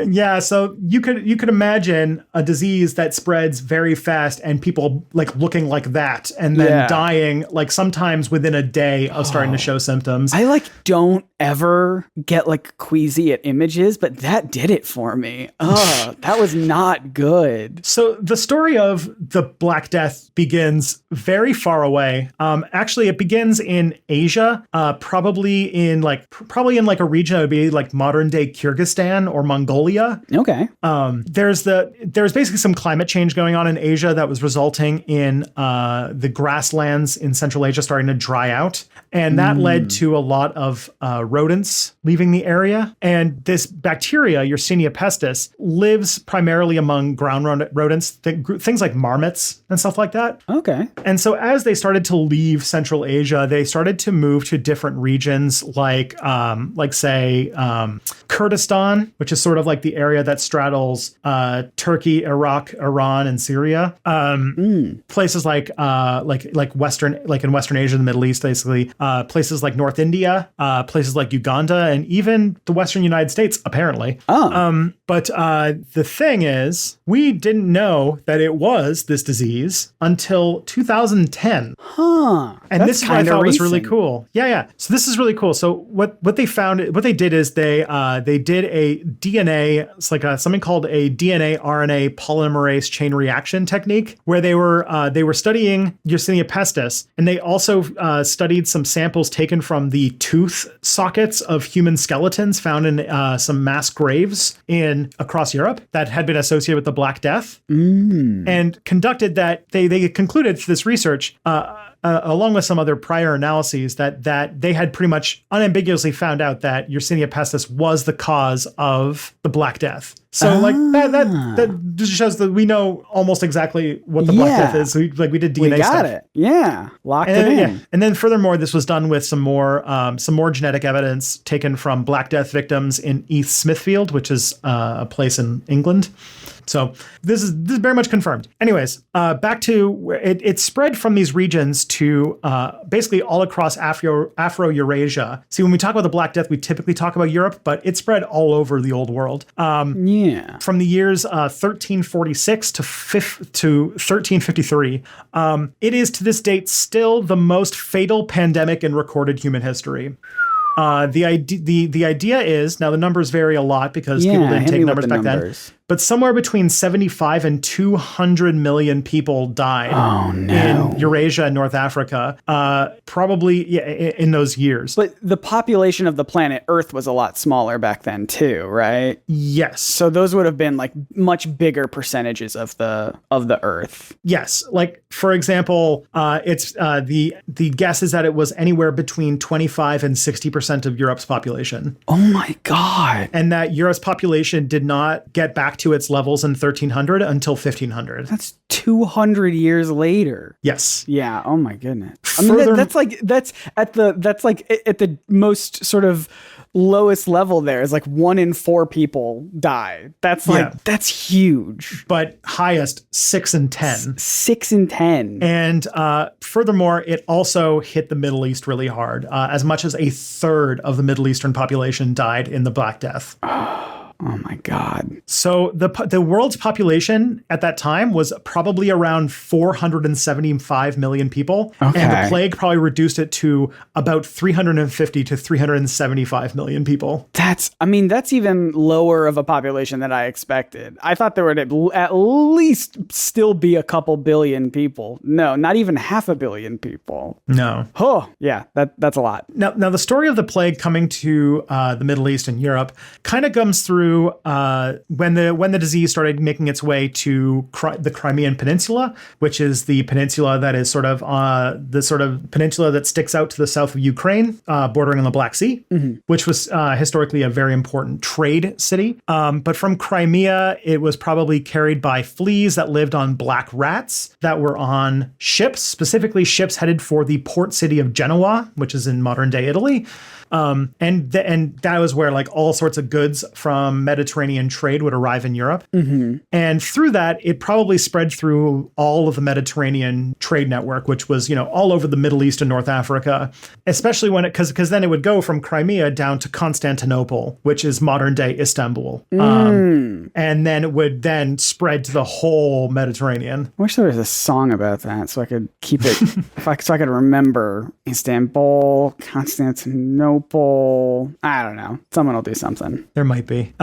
Yeah, so you could imagine a disease that spreads very fast and people looking like that and then dying sometimes within a day of starting to show symptoms. I don't ever get queasy at images, but that did it for me. Oh, that was not good. So the story of the Black Death begins very far away. Actually, it begins in Asia, probably in a region that would be modern day Kyrgyzstan or Mongolia. Okay. There's basically some climate change going on in Asia that was resulting in the grasslands in Central Asia starting to dry out. And that led to a lot of rodents leaving the area. And this bacteria, Yersinia pestis, lives primarily among ground rodents, things like marmots and stuff like that. Okay. And so as they started to leave Central Asia, they started to move to different regions say Kurdistan, which is sort of the area that straddles Turkey, Iraq, Iran, and Syria. Places like Western, in Western Asia, the Middle East, basically. Places like North India, places like Uganda, and even the Western United States, apparently. But the thing is, we didn't know that it was this disease until 2010. And this is what I thought was really cool. Yeah. So this is really cool. So what they found, what they did is they did a DNA, it's something called a DNA RNA polymerase chain reaction technique, where they were studying Yersinia pestis, and they also studied some samples taken from the tooth sockets of human skeletons found in some mass graves across Europe that had been associated with the Black Death, and conducted that. They concluded through this research, along with some other prior analyses, that they had pretty much unambiguously found out that Yersinia pestis was the cause of the Black Death. So that just shows that we know almost exactly what the Black Death is. We did DNA we got stuff. It. Yeah. Locked it in. Yeah. And then furthermore, this was done with some more genetic evidence taken from Black Death victims in East Smithfield, which is a place in England. So this is very much confirmed. Anyways, back to where it spread from these regions to basically all across Afro-Eurasia. See, when we talk about the Black Death, we typically talk about Europe, but it spread all over the old world. From the years 1346 to 1353, it is to this date still the most fatal pandemic in recorded human history. The idea is, now the numbers vary a lot because people didn't take numbers back then, but somewhere between 75 and 200 million people died in Eurasia and North Africa, probably in those years. But the population of the planet Earth was a lot smaller back then too, right? Yes. So those would have been like much bigger percentages of the Earth. Yes. Like, for example, it's the guess is that it was anywhere between 25 and 60% of Europe's population. Oh my God. And that Europe's population did not get back to its levels in 1300 until 1500. That's 200 years later. Yes. Yeah. Oh my goodness. I mean, that's at the most sort of lowest level there is like 1 in 4 people die. That's that's huge. But highest 6 in 10. 6 in 10. And furthermore, it also hit the Middle East really hard. As much as a third of the Middle Eastern population died in the Black Death. Oh my God. So the world's population at that time was probably around 475 million people. Okay. And the plague probably reduced it to about 350 to 375 million people. That's even lower of a population than I expected. I thought there would at least still be a couple billion people. No, not even 500 million people. No. Oh, yeah, that's a lot. Now the story of the plague coming to the Middle East and Europe kind of comes through when the disease started making its way to the Crimean Peninsula, which is the peninsula that is sort of the sort of peninsula that sticks out to the south of Ukraine, bordering on the Black Sea, which was historically a very important trade city. But from Crimea, it was probably carried by fleas that lived on black rats that were on ships, specifically ships headed for the port city of Genoa, which is in modern day Italy. And that was where like all sorts of goods from Mediterranean trade would arrive in Europe. And through that, it probably spread through all of the Mediterranean trade network, which was, all over the Middle East and North Africa, especially because then it would go from Crimea down to Constantinople, which is modern day Istanbul. And then it would then spread to the whole Mediterranean. I wish there was a song about that so I could keep it, so I could remember Istanbul, Constantinople. I don't know. Someone will do something. There might be.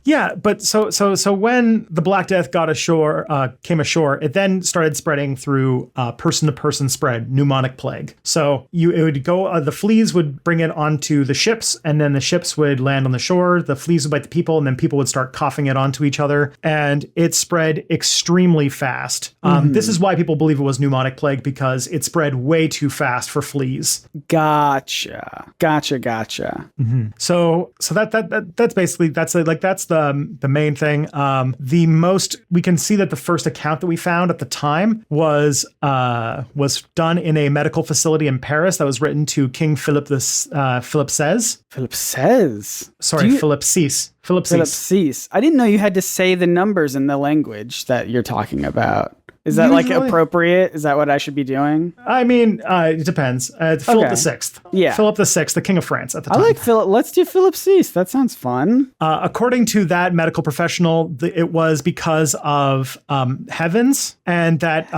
Yeah, but so when the Black Death came ashore, it then started spreading through person-to-person spread, pneumonic plague. So it would go, the fleas would bring it onto the ships, and then the ships would land on the shore. The fleas would bite the people, and then people would start coughing it onto each other, and it spread extremely fast. This is why people believe it was pneumonic plague, because it spread way too fast for fleas. Gotcha. So that's basically that's the main thing. We can see that the first account that we found at the time was done in a medical facility in Paris that was written to King Philip VI. Philip VI? Sorry, Philip VI. Philip VI. I didn't know you had to say the numbers in the language that you're talking about. Is that like appropriate? Is that what I should be doing? I mean, it depends. Philip VI. Yeah. Philip VI, the King of France at the time. I like Philip. Let's do Philip VI. That sounds fun. According to that medical professional, it was because of heavens, and that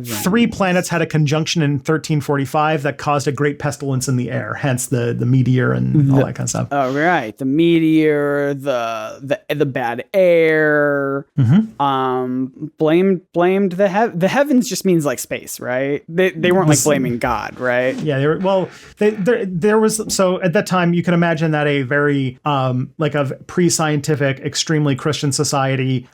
3 planets had a conjunction in 1345 that caused a great pestilence in the air, hence the meteor and all that kind of stuff. Oh, right. The meteor, the bad air, blamed the heavens just means like space, right? They weren't like blaming God, right? Yeah, they were. Well, there was, so at that time you can imagine that a very like a pre-scientific, extremely Christian society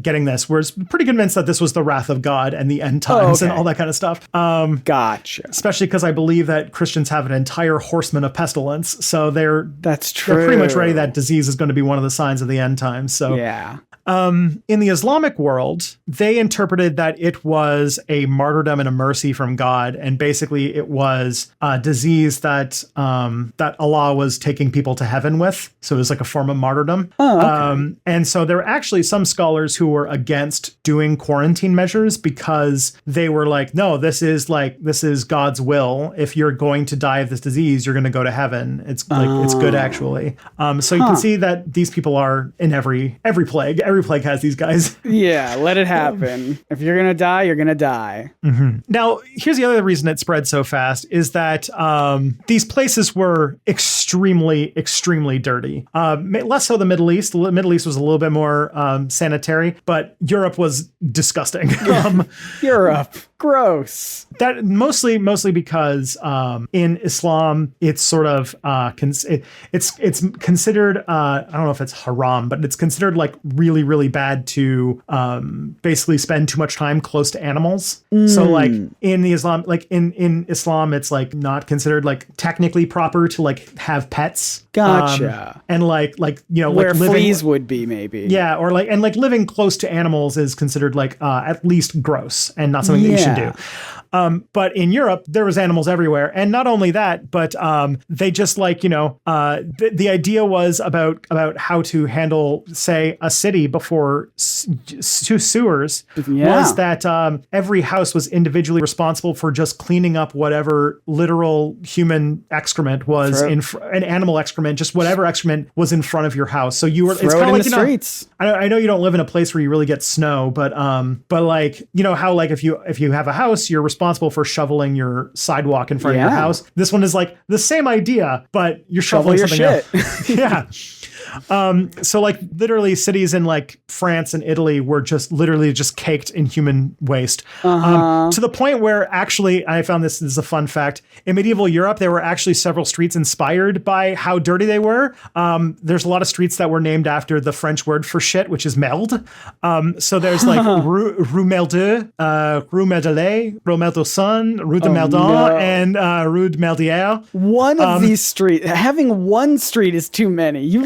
getting this was pretty convinced that this was the wrath of God and the end times and all that kind of stuff. Gotcha. Especially because I believe that Christians have an entire horseman of pestilence, so that's true. They're pretty much ready that disease is going to be one of the signs of the end times. So yeah. In the Islamic world, they interpreted that it was a martyrdom and a mercy from God, and basically it was a disease that that Allah was taking people to heaven with. So it was like a form of martyrdom. Oh, okay. And so there were actually some scholars who were against doing quarantine measures because they were like, no, this is God's will. If you're going to die of this disease, you're going to go to heaven. It's like it's good actually. So you can see that these people are in every plague. Every plague has these guys. Yeah, let it happen. If you're gonna die, you're gonna die. Mm-hmm. Now, here's the other reason it spread so fast is that these places were extremely, extremely dirty. Less so the Middle East. The Middle East was a little bit more sanitary, but Europe was disgusting. Europe, gross. That mostly because in Islam it's sort of it's considered I don't know if it's haram, but it's considered like really, really bad to basically spend too much time close to animals. So like in Islam it's like not considered like technically proper to like have pets. Gotcha. And like you know, where like living, fleas would be maybe. yeah, or like living close to animals is considered like at least gross and not something that you should do. But in Europe, there was animals everywhere. And not only that, but they just like, you know, the idea was about how to handle, say, a city before sewers was that every house was individually responsible for just cleaning up whatever literal human excrement was an animal excrement, just whatever excrement was in front of your house. So you were, it's kind of like, you know, streets. I know you don't live in a place where you really get snow, but like, you know how like if you have a house, you're responsible for shoveling your sidewalk in front of your house. This one is like the same idea, but you're shoveling something else. Yeah. So like literally cities in like France and Italy were just literally just caked in human waste. To the point where actually, I found this is a fun fact, in medieval Europe, there were actually several streets inspired by how dirty they were. There's a lot of streets that were named after the French word for shit, which is merde. So there's like Rue Melde, Rue Meldelet, Rue Meldoson, Rue de Meldon, and Rue de Meldière. One of these streets, having one street is too many. You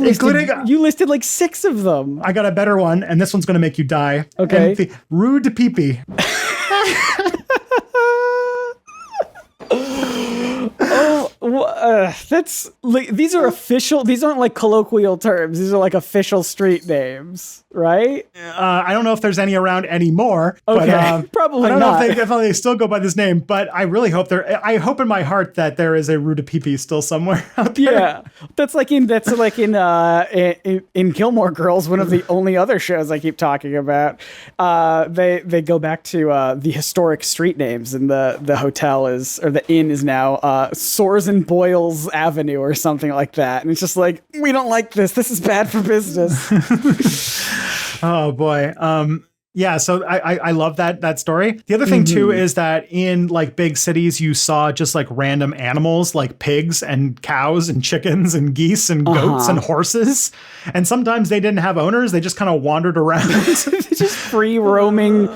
listed like 6 of them. I got a better one, and this one's going to make you die. Okay. Rue de Pipi. That's like, these are official. These aren't like colloquial terms. These are like official street names, right? I don't know if there's any around anymore. Okay, but, probably I don't not. know if they still go by this name, but I really hope I hope in my heart that there is a Rue de Pipi still somewhere out there. Yeah, that's like in Gilmore Girls, one of the only other shows I keep talking about. They go back to the historic street names, and the hotel is, or the inn is now Soars and Boyles Avenue or something like that. And it's just like, we don't like this. This is bad for business. Oh boy. Yeah, so I love that story. The other thing too is that in like big cities, you saw just like random animals like pigs and cows and chickens and geese and goats and horses. And sometimes they didn't have owners. They just kind of wandered around. Just free roaming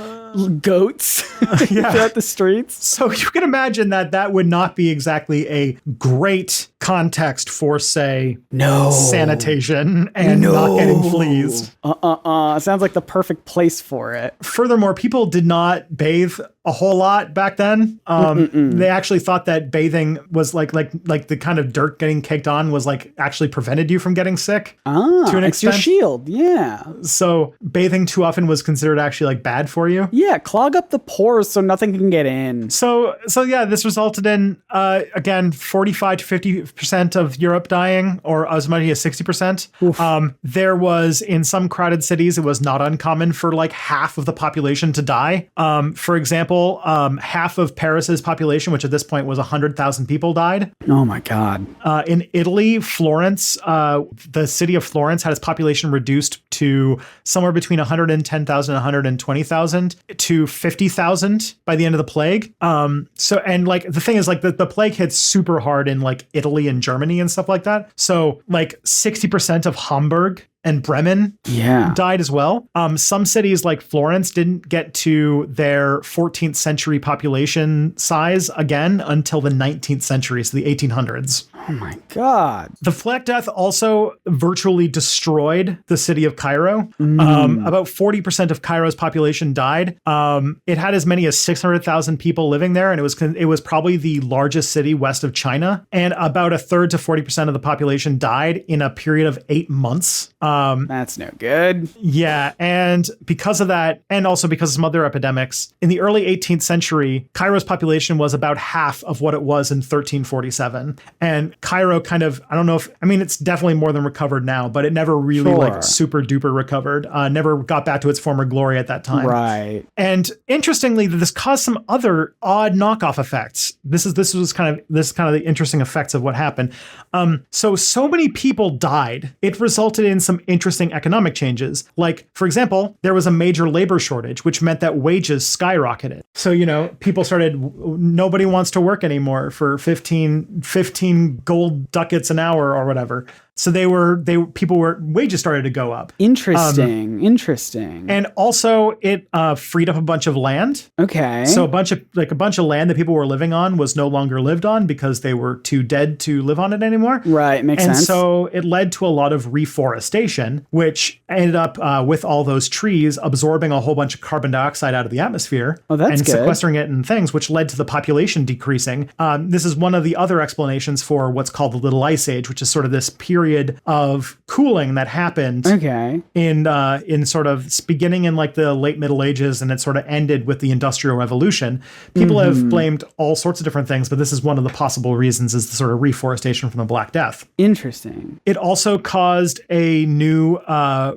goats throughout the streets. So you can imagine that would not be exactly a great context for, say, sanitation and not getting fleas. It sounds like the perfect place for it. Furthermore, people did not bathe a whole lot back then. They actually thought that bathing was like the kind of dirt getting caked on was like actually prevented you from getting sick to an extent. It's your shield, yeah. So bathing too often was considered actually like bad for you. Yeah, clog up the pores so nothing can get in. So yeah, this resulted in again 45 to 50% of Europe dying, or as much as 60%. There was in some crowded cities, it was not uncommon for like half of the population to die. For example, half of Paris's population, which at this point was 100,000 people, died. Oh my God. In Italy, Florence, the city of Florence had its population reduced to somewhere between 110,000 and 120,000 to 50,000 by the end of the plague. So, and like the thing is like the plague hit super hard in like Italy and Germany and stuff like that. So like 60% of Hamburg and Bremen Yeah. died as well. Some cities like Florence didn't get to their 14th century population size again until the 19th century, so the 1800s. Oh my God. The Black Death also virtually destroyed the city of Cairo. About 40% of Cairo's population died. It had as many as 600,000 people living there, and it was probably the largest city west of China. And about a third to 40% of the population died in a period of 8 months. That's no good. Yeah, and because of that, and also because of some other epidemics, in the early 18th century, Cairo's population was about half of what it was in 1347. And Cairo kind of, I don't know if, I mean, it's definitely more than recovered now, but it never really like super duper recovered, never got back to its former glory at that time. Right. And interestingly, this caused some other odd knockoff effects. This is kind of the interesting effects of what happened. So many people died. It resulted in some interesting economic changes. Like, for example, there was a major labor shortage, which meant that wages skyrocketed. So, people nobody wants to work anymore for 15 gold ducats an hour or whatever. So wages started to go up. Interesting. And also it freed up a bunch of land. Okay. So a bunch of land that people were living on was no longer lived on because they were too dead to live on it anymore. Right. Makes sense. And so it led to a lot of reforestation, which ended up with all those trees absorbing a whole bunch of carbon dioxide out of the atmosphere. Oh, that's and good. sequestering it in things, which led to the population decreasing. This is one of the other explanations for what's called the Little Ice Age, which is sort of this period of cooling that happened in sort of beginning in like the late Middle Ages, and it sort of ended with the Industrial Revolution. People have blamed all sorts of different things, but this is one of the possible reasons, is the sort of reforestation from the Black Death. Interesting. It also caused a new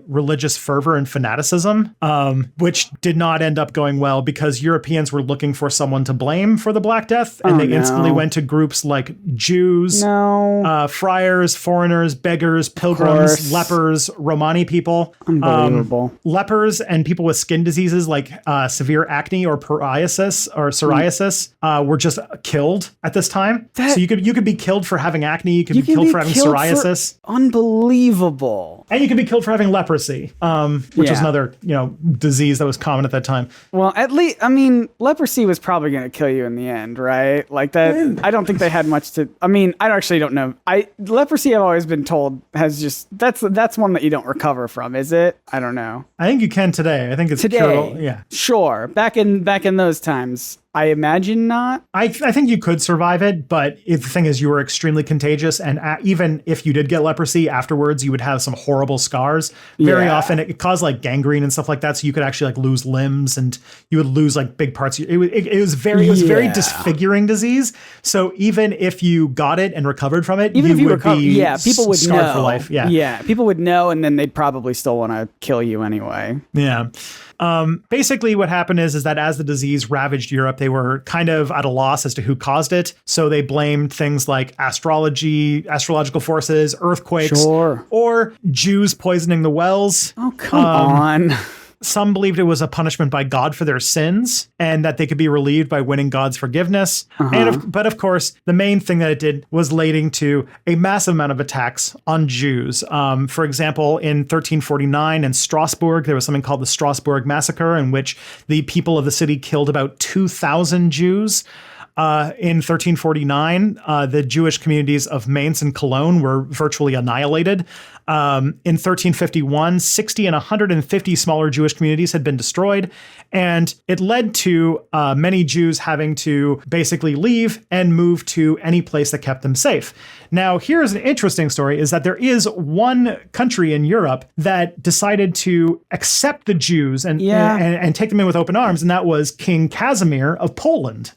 religious fervor and fanaticism, which did not end up going well because Europeans were looking for someone to blame for the Black Death, and they instantly went to groups like Jews, friars, foreigners, beggars, pilgrims, lepers, Romani people. Unbelievable. Lepers and people with skin diseases like severe acne or psoriasis were just killed at this time. So you could be killed for having acne. You could be killed for having psoriasis. Unbelievable. And you could be killed for having leprosy, which was another disease that was common at that time. Well, at least, I mean, leprosy was probably going to kill you in the end, right? Like that. I don't think they had much to. I mean, I actually don't know. Leprosy, I've always been told, has just that's one that you don't recover from, is it? I don't know. I think you can today. I think it's curable. Yeah, sure. Back in those times, I imagine not. I think you could survive it, but the thing is, you were extremely contagious, and even if you did get leprosy afterwards, you would have some horrible scars. Very often, it caused like gangrene and stuff like that, so you could actually like lose limbs, and you would lose like big parts. It was very disfiguring disease. So even if you got it and recovered from it, even if you would be people would scarred know for life. Yeah, people would know, and then they'd probably still want to kill you anyway. Yeah. Basically what happened is that as the disease ravaged Europe, they were kind of at a loss as to who caused it. So they blamed things like astrological forces, earthquakes, or Jews poisoning the wells. Oh, come on. Some believed it was a punishment by God for their sins and that they could be relieved by winning God's forgiveness. But of course, the main thing that it did was leading to a massive amount of attacks on Jews. For example, in 1349 in Strasbourg, there was something called the Strasbourg Massacre, in which the people of the city killed about 2,000 Jews. In 1349, the Jewish communities of Mainz and Cologne were virtually annihilated. In 1351, 60 and 150 smaller Jewish communities had been destroyed, and it led to many Jews having to basically leave and move to any place that kept them safe. Now, here's an interesting story, is that there is one country in Europe that decided to accept the Jews and take them in with open arms, and that was King Casimir of Poland.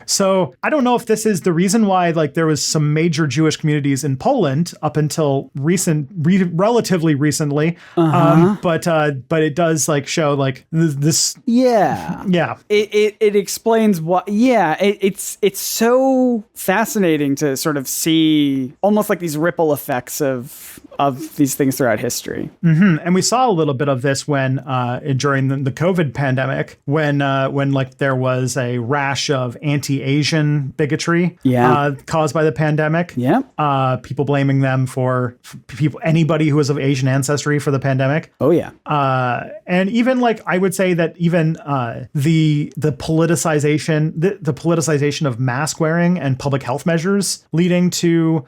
So I don't know if this is the reason why there was some major Jewish communities in Poland up until relatively recently, but it does show this. Yeah. It explains what. Yeah, it's so fascinating to sort of see almost like these ripple effects of of these things throughout history. And we saw a little bit of this when during the COVID pandemic, when like there was a rash of anti-Asian bigotry caused by the pandemic. Yeah. People blaming them for anybody who was of Asian ancestry for the pandemic. Oh yeah. And even like I would say that even the politicization of mask wearing and public health measures leading to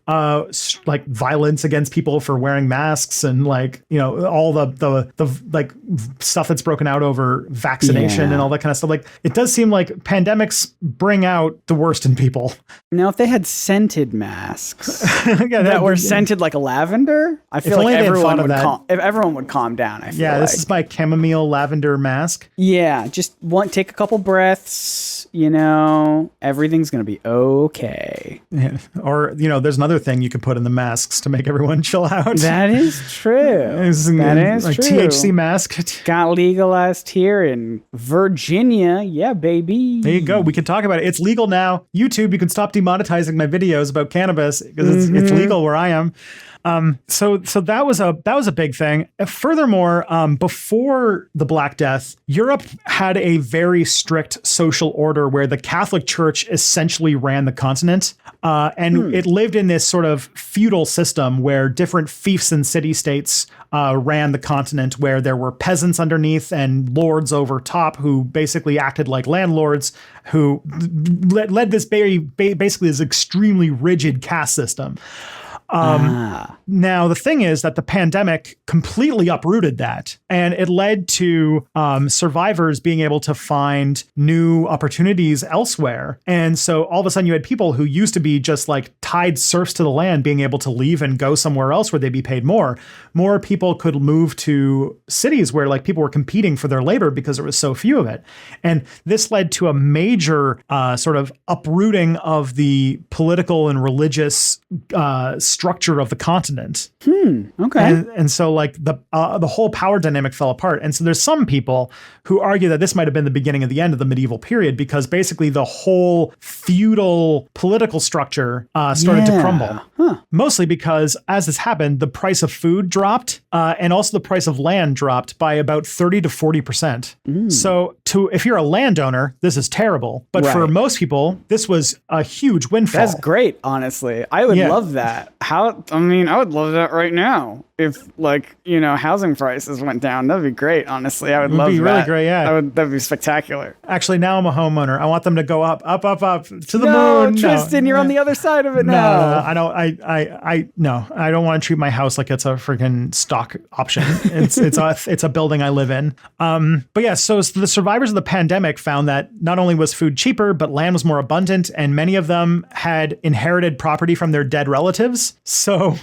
like violence against people for wearing masks and like, you know, all the like stuff that's broken out over vaccination and all that kind of stuff. Like it does seem like pandemics bring out the worst in people. Now, if they had scented masks that were scented like a lavender, I feel like everyone would calm down. I feel this is my chamomile lavender mask. Yeah, just take a couple breaths, you know, everything's going to be okay. Yeah. Or, you know, there's another thing you can put in the masks to make everyone chill out. That is true. That is like true. THC mask. Got legalized here in Virginia. Yeah, baby. There you go. We can talk about it. It's legal now. YouTube, you can stop demonetizing my videos about cannabis because it's legal where I am. So that was a big thing. Furthermore, before the Black Death, Europe had a very strict social order where the Catholic Church essentially ran the continent. And it lived in this sort of feudal system where different fiefs and city-states ran the continent, where there were peasants underneath and lords over top who basically acted like landlords who led this basically this extremely rigid caste system. Now, the thing is that the pandemic completely uprooted that, and it led to survivors being able to find new opportunities elsewhere. And so all of a sudden you had people who used to be just like tied serfs to the land being able to leave and go somewhere else where they'd be paid more. More people could move to cities where like people were competing for their labor because there was so few of it. And this led to a major sort of uprooting of the political and religious structure of the continent. Okay. And so like the whole power dynamic fell apart. And so there's some people who argue that this might have been the beginning of the end of the medieval period, because basically the whole feudal political structure started to crumble. Mostly because as this happened, the price of food dropped and also the price of land dropped by about 30 to 40%. So if you're a landowner, this is terrible. But for most people, this was a huge windfall. That's great, honestly. I would love that. I would love that right now. If like, you know, housing prices went down, that'd be great. Honestly, I would love that. It'd be really great. Yeah, that'd be spectacular. Actually, now I'm a homeowner. I want them to go up to the moon. Tristan, you're on the other side of it now. No, I don't. I don't want to treat my house like it's a freaking stock option. It's a building I live in. But yeah, so the survivors of the pandemic found that not only was food cheaper, but land was more abundant, and many of them had inherited property from their dead relatives. So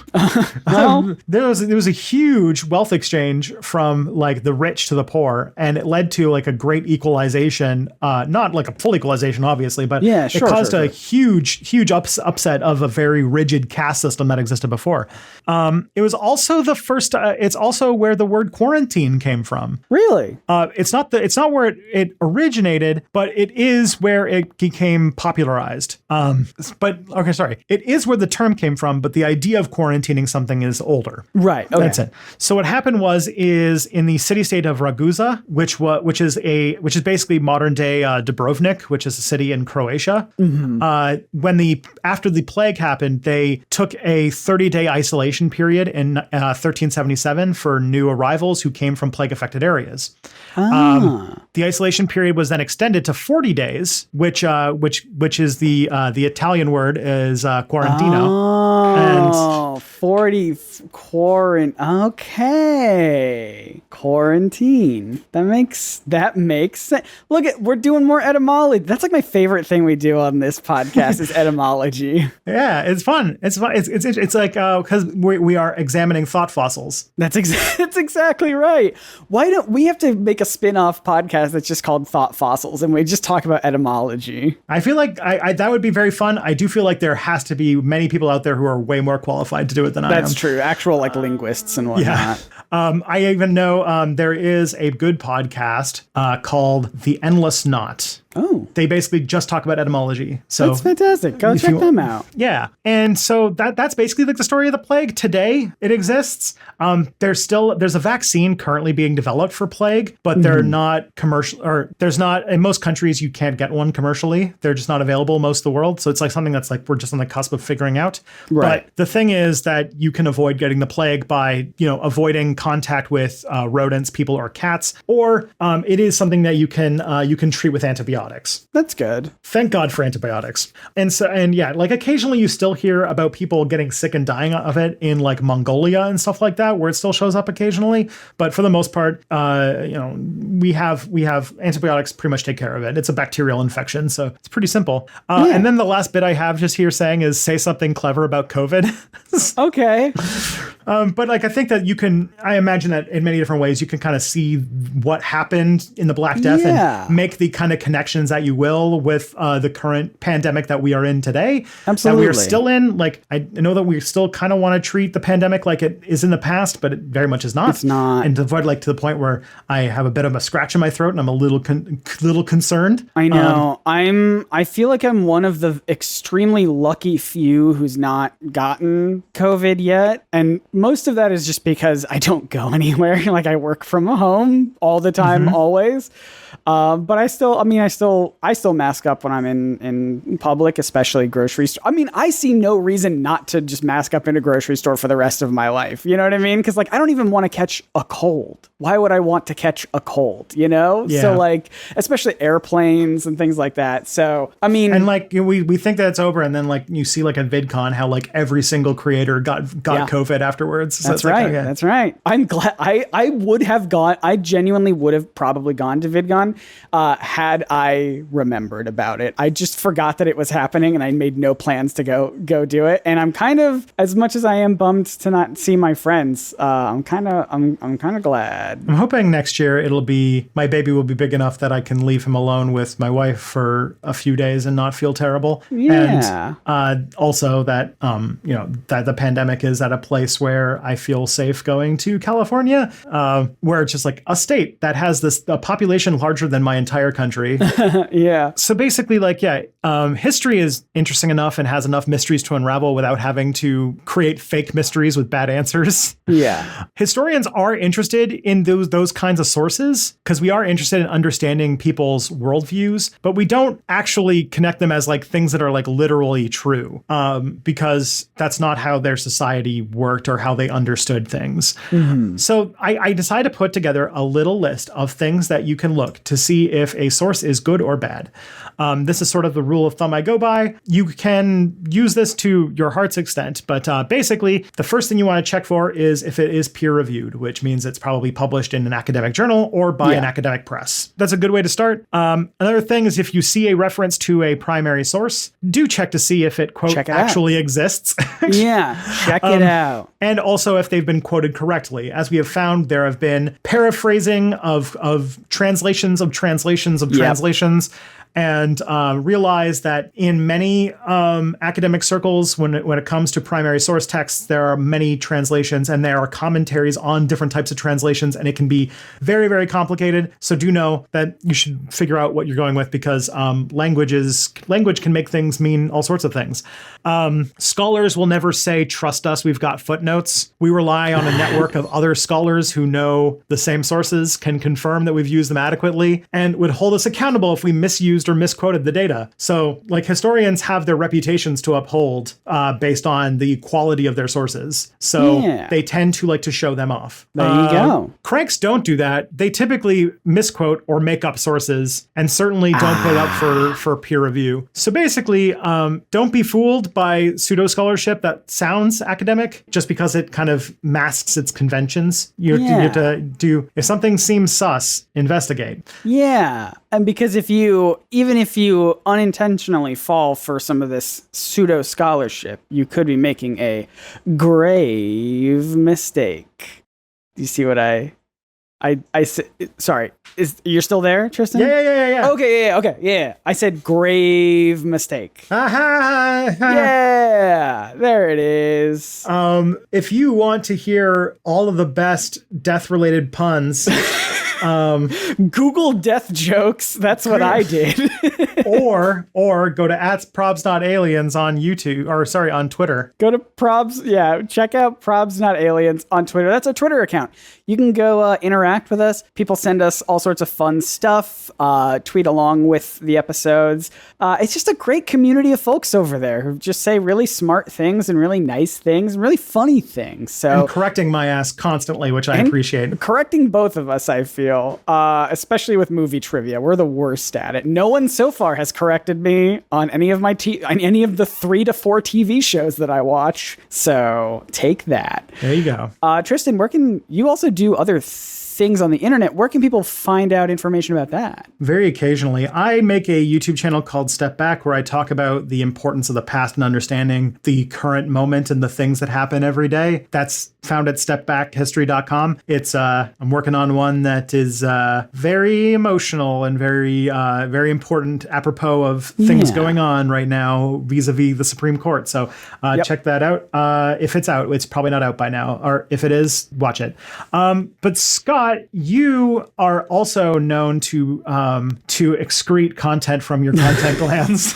there was a huge wealth exchange from like the rich to the poor, and it led to like a great equalization, not like a full equalization, obviously, but it caused a huge upset of a very rigid caste system that existed before. It was also the first. It's also where the word quarantine came from. Really? It's not where it originated, but it is where it became popularized. It is where the term came from, but the idea of quarantining something is older. Right. Okay. That's it. So what happened is in the city-state of Ragusa, which is basically modern day Dubrovnik, which is a city in Croatia. After the plague happened, they took a 30-day isolation period in 1377 for new arrivals who came from plague-affected areas. The isolation period was then extended to 40 days, which is the Italian word is quarantino. 40 quarantine. That makes sense. Look we're doing more etymology. That's like my favorite thing we do on this podcast is etymology. Yeah, it's fun. It's fun. It's like because we are examining thought fossils. That's exactly right. Why don't we have to make a spin-off podcast that's just called Thought Fossils and we just talk about etymology? I feel like that would be very fun. I do feel like there has to be many people out there who are way more qualified to do it than I am. That's true. Actual like linguists and whatnot. Yeah. I even know there is a good podcast called The Endless Knot. Oh, They basically just talk about etymology. So that's fantastic. Go check them out. Yeah. And so that's basically like the story of the plague. Today it exists. There's a vaccine currently being developed for plague, but they're not commercial, or there's not, in most countries you can't get one commercially. They're just not available in most of the world. So it's like something that's like we're just on the cusp of figuring out. Right. But the thing is that you can avoid getting the plague by, avoiding contact with rodents, people, or cats, or it is something that you can treat with antibiotics. That's good. Thank God for antibiotics. And yeah, like occasionally you still hear about people getting sick and dying of it in like Mongolia and stuff like that, where it still shows up occasionally. But for the most part, we have antibiotics pretty much take care of it. It's a bacterial infection, so it's pretty simple. And then the last bit I have just here saying is say something clever about COVID. Okay. But like, I think that I imagine that in many different ways, you can kind of see what happened in the Black Death and make the kind of connections that you will with the current pandemic that we are in today. Absolutely. That we are still in. Like, I know that we still kind of want to treat the pandemic like it is in the past, but it very much is not. It's not. And to the point where I have a bit of a scratch in my throat and I'm a little concerned. I know. I feel like I'm one of the extremely lucky few who's not gotten COVID yet. And most of that is just because I don't go anywhere. Like, I work from home all the time, always. But I still mask up when I'm in public, especially grocery store. I mean, I see no reason not to just mask up in a grocery store for the rest of my life. You know what I mean? Because like, I don't even want to catch a cold. Why would I want to catch a cold? Yeah. So like, especially airplanes and things like that. So I mean, and like we think that it's over, and then like you see like a VidCon how like every single creator got COVID afterwards. So that's right. Like, okay. That's right. I'm glad I would have gone. I genuinely would have probably gone to VidCon had I remembered about it. I just forgot that it was happening, and I made no plans to go do it. And I'm kind of, as much as I am bummed to not see my friends, I'm kind of glad. I'm hoping next year my baby will be big enough that I can leave him alone with my wife for a few days and not feel terrible. Yeah. And also that that the pandemic is at a place where I feel safe going to California, where it's just like a state that has a population larger than my entire country. Yeah. So basically, like, history is interesting enough and has enough mysteries to unravel without having to create fake mysteries with bad answers. Yeah. Historians are interested in those kinds of sources because we are interested in understanding people's worldviews, but we don't actually connect them as like things that are like literally true, because that's not how their society worked or how they understood things. Mm-hmm. So I decided to put together a little list of things that you can look to see if a source is good or bad. This is sort of the rule of thumb I go by. You can use this to your heart's extent, but basically the first thing you want to check for is if it is peer reviewed, which means it's probably published in an academic journal or by an academic press. That's a good way to start. Another thing is if you see a reference to a primary source, do check to see if it, quote, actually exists. Yeah, check it out. And also if they've been quoted correctly. As we have found, there have been paraphrasing of translations of translations of translations. And realize that in many academic circles, when it comes to primary source texts, there are many translations and there are commentaries on different types of translations, and it can be very, very complicated. So do know that you should figure out what you're going with, because language can make things mean all sorts of things. Scholars will never say, trust us, we've got footnotes. We rely on a network of other scholars who know the same sources, can confirm that we've used them adequately, and would hold us accountable if we misused or misquoted the data. So like historians have their reputations to uphold based on the quality of their sources. So they tend to like to show them off. There you go. Cranks don't do that. They typically misquote or make up sources, and certainly don't put up for peer review. So basically, don't be fooled by pseudo scholarship that sounds academic just because it kind of masks its conventions. You have to do, if something seems sus, investigate. Yeah. And because even if you unintentionally fall for some of this pseudo scholarship, you could be making a grave mistake. Do you see what I said? Sorry, you're still there, Tristan? Yeah. Okay, yeah. I said grave mistake. Yeah, there it is. If you want to hear all of the best death-related puns Google death jokes. That's what I did. or go to @probs.aliens on YouTube, or sorry, on Twitter. Go to probs. Yeah, check out probs not aliens on Twitter. That's a Twitter account. You can go interact with us. People send us all sorts of fun stuff. Tweet along with the episodes. It's just a great community of folks over there who just say really smart things and really nice things and really funny things. So and correcting my ass constantly, which I appreciate. Correcting both of us, I feel, especially with movie trivia. We're the worst at it. No one so far has corrected me on any of on any of the 3 to 4 TV shows that I watch. So take that. There you go. Tristan, where can you also do other things on the internet? Where can people find out information about that? Very occasionally. I make a YouTube channel called Step Back where I talk about the importance of the past and understanding the current moment and the things that happen every day. That's found at stepbackhistory.com. It's I'm working on one that is very emotional and very important apropos of things going on right now vis-a-vis the Supreme Court. So check that out. If it's out, it's probably not out by now, or if it is, watch it. But Scott, you are also known to excrete content from your content glands.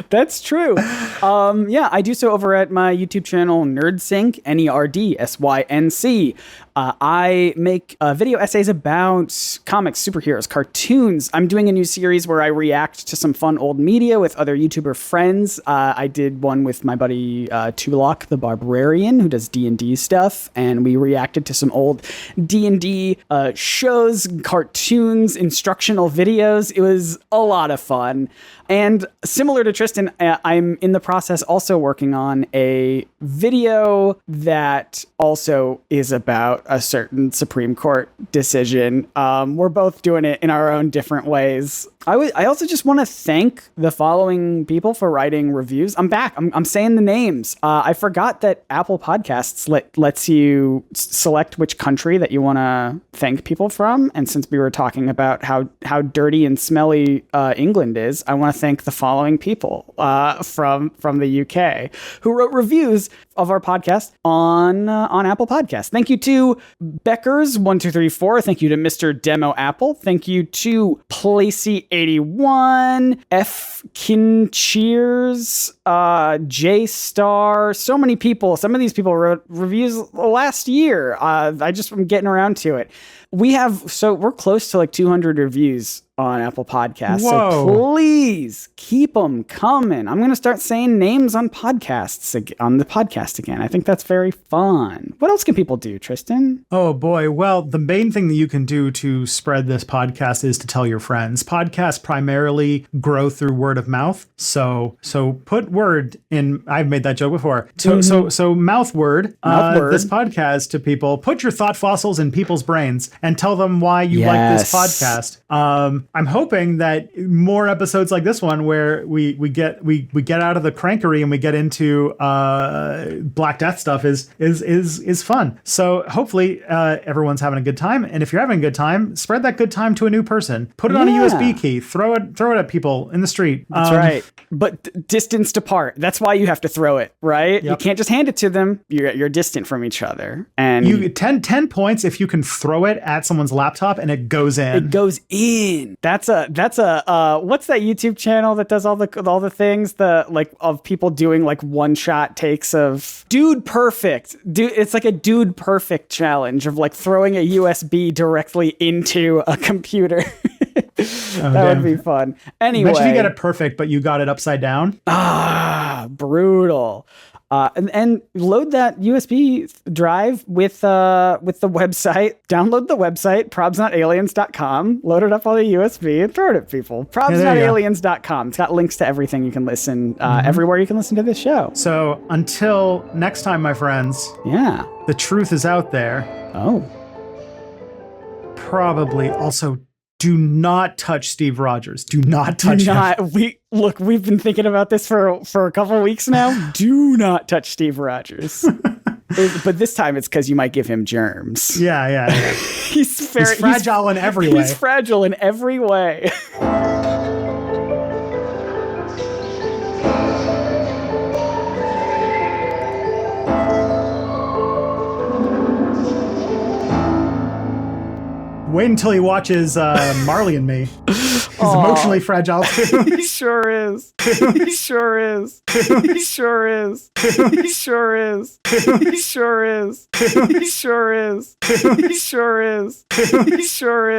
That's true. I do so over at my YouTube channel, Nerdsync, Nerdsync. I make video essays about comics, superheroes, cartoons. I'm doing a new series where I react to some fun old media with other YouTuber friends. I did one with my buddy Tulok the Barbarian, who does D&D stuff, and we reacted to some old D&D shows, cartoons, instructional videos. It was a lot of fun. And similar to Tristan, I'm in the process also working on a video that also is about a certain Supreme Court decision. We're both doing it in our own different ways. I also just want to thank the following people for writing reviews. I'm back. I'm saying the names. I forgot that Apple Podcasts lets you select which country that you want to thank people from. And since we were talking about how dirty and smelly England is, I want to thank the following people from the UK who wrote reviews of our podcast on Apple Podcasts. Thank you to Beckers1234. Thank you to Mr. Demo Apple. Thank you to Placey81, F Kincheers, J Star. So many people. Some of these people wrote reviews last year. I'm getting around to it. We're close to like 200 reviews on Apple Podcasts. Whoa. So please keep them coming. I'm going to start saying names on the podcast again. I think that's very fun. What else can people do, Tristan? Oh boy. Well, the main thing that you can do to spread this podcast is to tell your friends. Podcasts primarily grow through word of mouth. So put word in. I've made that joke before. So mouth word. This podcast to people. Put your thought fossils in people's brains and tell them why you like this podcast. I'm hoping that more episodes like this one, where we get out of the crankery and we get into Black Death stuff, is fun. So hopefully everyone's having a good time. And if you're having a good time, spread that good time to a new person. Put it on a USB key. Throw it at people in the street. That's right. But distanced apart. That's why you have to throw it, right? Yep. You can't just hand it to them. You're distant from each other. And you 10 points if you can throw it at someone's laptop and it goes in. It goes in. That's a what's that YouTube channel that does all the things of people doing like one shot takes of Dude Perfect. It's like a Dude Perfect challenge of like throwing a USB directly into a computer. That would be fun. Anyway, imagine you get it perfect, but you got it upside down. Brutal. And load that USB drive with the website. Download the website, probsnotaliens.com. Load it up on the USB and throw it at people. Probsnotaliens.com. It's got links to everything you can listen, everywhere you can listen to this show. So until next time, my friends. Yeah. The truth is out there. Oh. Probably also do not touch Steve Rogers. Do not touch him. We've been thinking about this for a couple of weeks now. Do not touch Steve Rogers. But this time it's because you might give him germs. Yeah. He's fragile in every way. He's fragile in every way. Wait until he watches Marley and Me. He's emotionally fragile too. He sure is. He sure is. He sure is. He sure is. He sure is. He sure is. He sure is. He sure is.